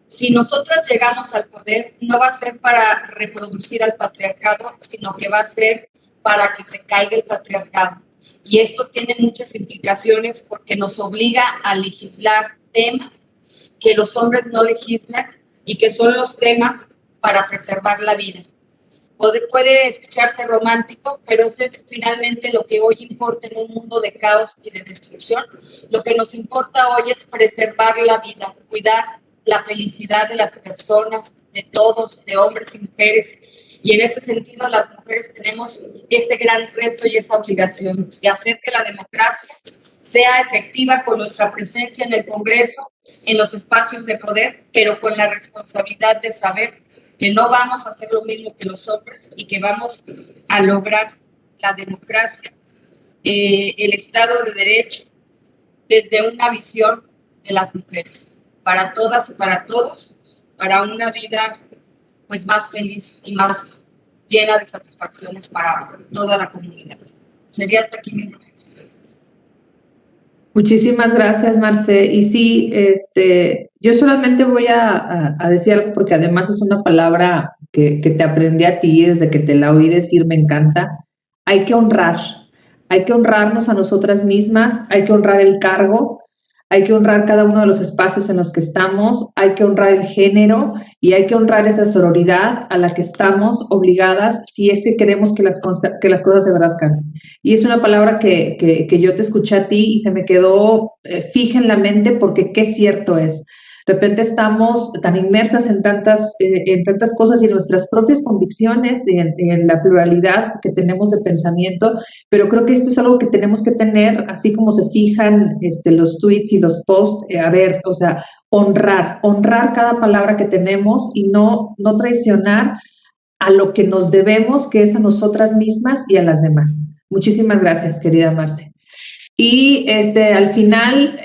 si nosotras llegamos al poder, no va a ser para reproducir al patriarcado, sino que va a ser para que se caiga el patriarcado. Y esto tiene muchas implicaciones porque nos obliga a legislar temas que los hombres no legislan y que son los temas para preservar la vida. Puede escucharse romántico, pero ese es finalmente lo que hoy importa en un mundo de caos y de destrucción. Lo que nos importa hoy es preservar la vida, cuidar la felicidad de las personas, de todos, de hombres y mujeres, Y en ese sentido, las mujeres tenemos ese gran reto y esa obligación de hacer que la democracia sea efectiva con nuestra presencia en el Congreso, en los espacios de poder, pero con la responsabilidad de saber que no vamos a hacer lo mismo que los hombres y que vamos a lograr la democracia, el Estado de Derecho, desde una visión de las mujeres, para todas y para todos, para una vida pues más feliz y más llena de satisfacciones para toda la comunidad. Sería hasta aquí mi reflexión. Muchísimas gracias, Marce. Y sí, yo solamente voy a decir algo porque además es una palabra que te aprendí a ti desde que te la oí decir, me encanta. Hay que honrarnos a nosotras mismas, hay que honrar el cargo, hay que honrar cada uno de los espacios en los que estamos, hay que honrar el género y hay que honrar esa sororidad a la que estamos obligadas si es que queremos que las cosas de verdad cambien. Y es una palabra que yo te escuché a ti y se me quedó fija en la mente porque qué cierto es. De repente estamos tan inmersas en tantas cosas y en nuestras propias convicciones y en la pluralidad que tenemos de pensamiento, pero creo que esto es algo que tenemos que tener, así como se fijan los tweets y los posts, o sea, honrar cada palabra que tenemos y no traicionar a lo que nos debemos, que es a nosotras mismas y a las demás. Muchísimas gracias, querida Marce. Y al final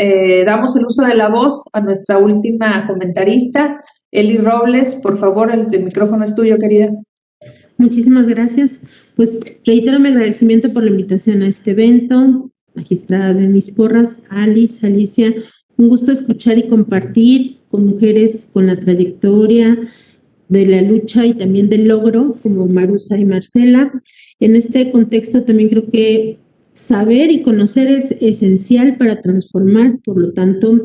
damos el uso de la voz a nuestra última comentarista, Eli Robles. Por favor, el micrófono es tuyo, querida. Muchísimas gracias. Pues reitero mi agradecimiento por la invitación a este evento. Magistrada Denise Porras, Alice, Alicia, un gusto escuchar y compartir con mujeres con la trayectoria de la lucha y también del logro, como Marusa y Marcela. En este contexto también creo que saber y conocer es esencial para transformar, por lo tanto,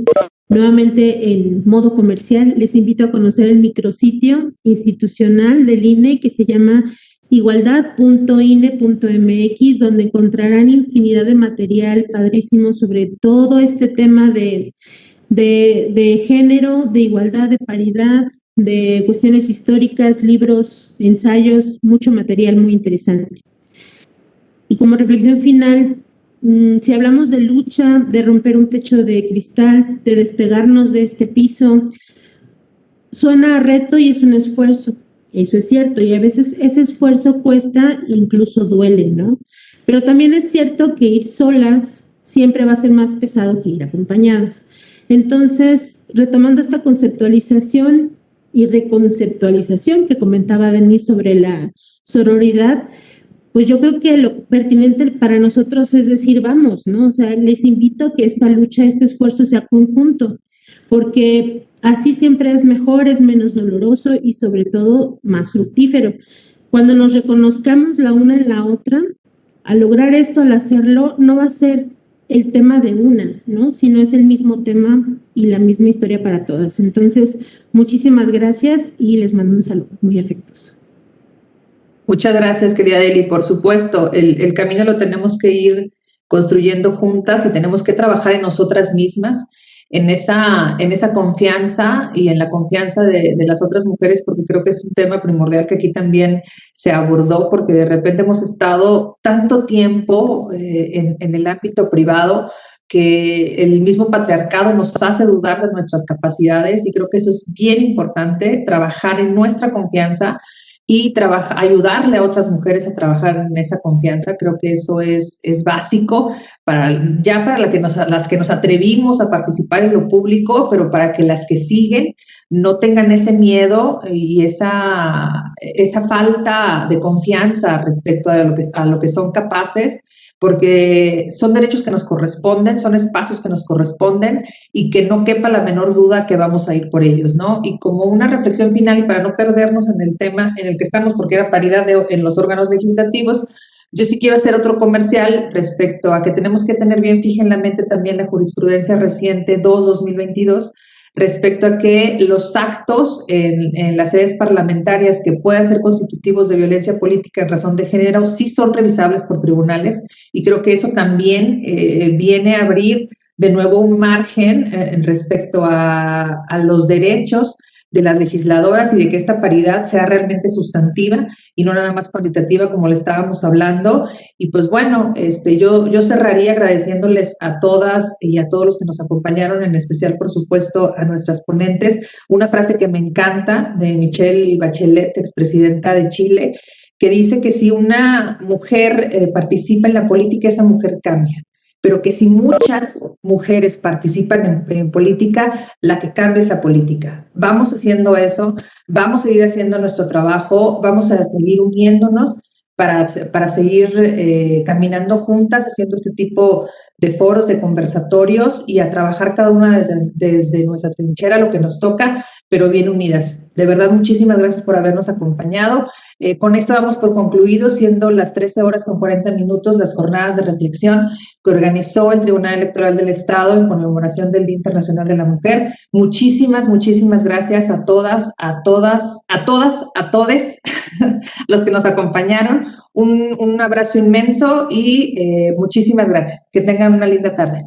nuevamente en modo comercial, les invito a conocer el micrositio institucional del INE que se llama igualdad.ine.mx, donde encontrarán infinidad de material padrísimo sobre todo este tema de género, de igualdad, de paridad, de cuestiones históricas, libros, ensayos, mucho material muy interesante. Y como reflexión final, si hablamos de lucha, de romper un techo de cristal, de despegarnos de este piso, suena a reto y es un esfuerzo. Eso es cierto, y a veces ese esfuerzo cuesta e incluso duele, ¿no? Pero también es cierto que ir solas siempre va a ser más pesado que ir acompañadas. Entonces, retomando esta conceptualización y reconceptualización que comentaba Denise sobre la sororidad, pues yo creo que lo pertinente para nosotros es decir, vamos, ¿no? O sea, les invito a que esta lucha, este esfuerzo sea conjunto, porque así siempre es mejor, es menos doloroso y sobre todo más fructífero. Cuando nos reconozcamos la una en la otra, al lograr esto, al hacerlo, no va a ser el tema de una, ¿no? Sino es el mismo tema y la misma historia para todas. Entonces, muchísimas gracias y les mando un saludo muy afectuoso. Muchas gracias, querida Eli. Por supuesto, el camino lo tenemos que ir construyendo juntas y tenemos que trabajar en nosotras mismas, en esa confianza y en la confianza de las otras mujeres, porque creo que es un tema primordial que aquí también se abordó, porque de repente hemos estado tanto tiempo en el ámbito privado que el mismo patriarcado nos hace dudar de nuestras capacidades y creo que eso es bien importante, trabajar en nuestra confianza y ayudarle a otras mujeres a trabajar en esa confianza. Creo que eso es básico para las que nos atrevimos a participar en lo público, pero para que las que siguen no tengan ese miedo y esa falta de confianza respecto a lo que son capaces, porque son derechos que nos corresponden, son espacios que nos corresponden y que no quepa la menor duda que vamos a ir por ellos, ¿no? Y como una reflexión final y para no perdernos en el tema en el que estamos, porque era paridad en los órganos legislativos, yo sí quiero hacer otro comercial respecto a que tenemos que tener bien fija en la mente también la jurisprudencia reciente 2/2022, respecto a que los actos en las sedes parlamentarias que puedan ser constitutivos de violencia política en razón de género sí son revisables por tribunales y creo que eso también viene a abrir de nuevo un margen respecto a los derechos de las legisladoras y de que esta paridad sea realmente sustantiva y no nada más cuantitativa como le estábamos hablando. Y pues bueno, yo cerraría agradeciéndoles a todas y a todos los que nos acompañaron, en especial, por supuesto, a nuestras ponentes. Una frase que me encanta de Michelle Bachelet, expresidenta de Chile, que dice que si una mujer participa en la política, esa mujer cambia. Pero que si muchas mujeres participan en política, la que cambia es la política. Vamos haciendo eso, vamos a seguir haciendo nuestro trabajo, vamos a seguir uniéndonos para seguir caminando juntas, haciendo este tipo de foros, de conversatorios y a trabajar cada una desde nuestra trinchera, lo que nos toca, pero bien unidas. De verdad, muchísimas gracias por habernos acompañado. Con esto damos por concluido, siendo las 13:40 las jornadas de reflexión que organizó el Tribunal Electoral del Estado en conmemoración del Día Internacional de la Mujer. Muchísimas gracias a todas, a todes los que nos acompañaron. Un abrazo inmenso y muchísimas gracias. Que tengan una linda tarde.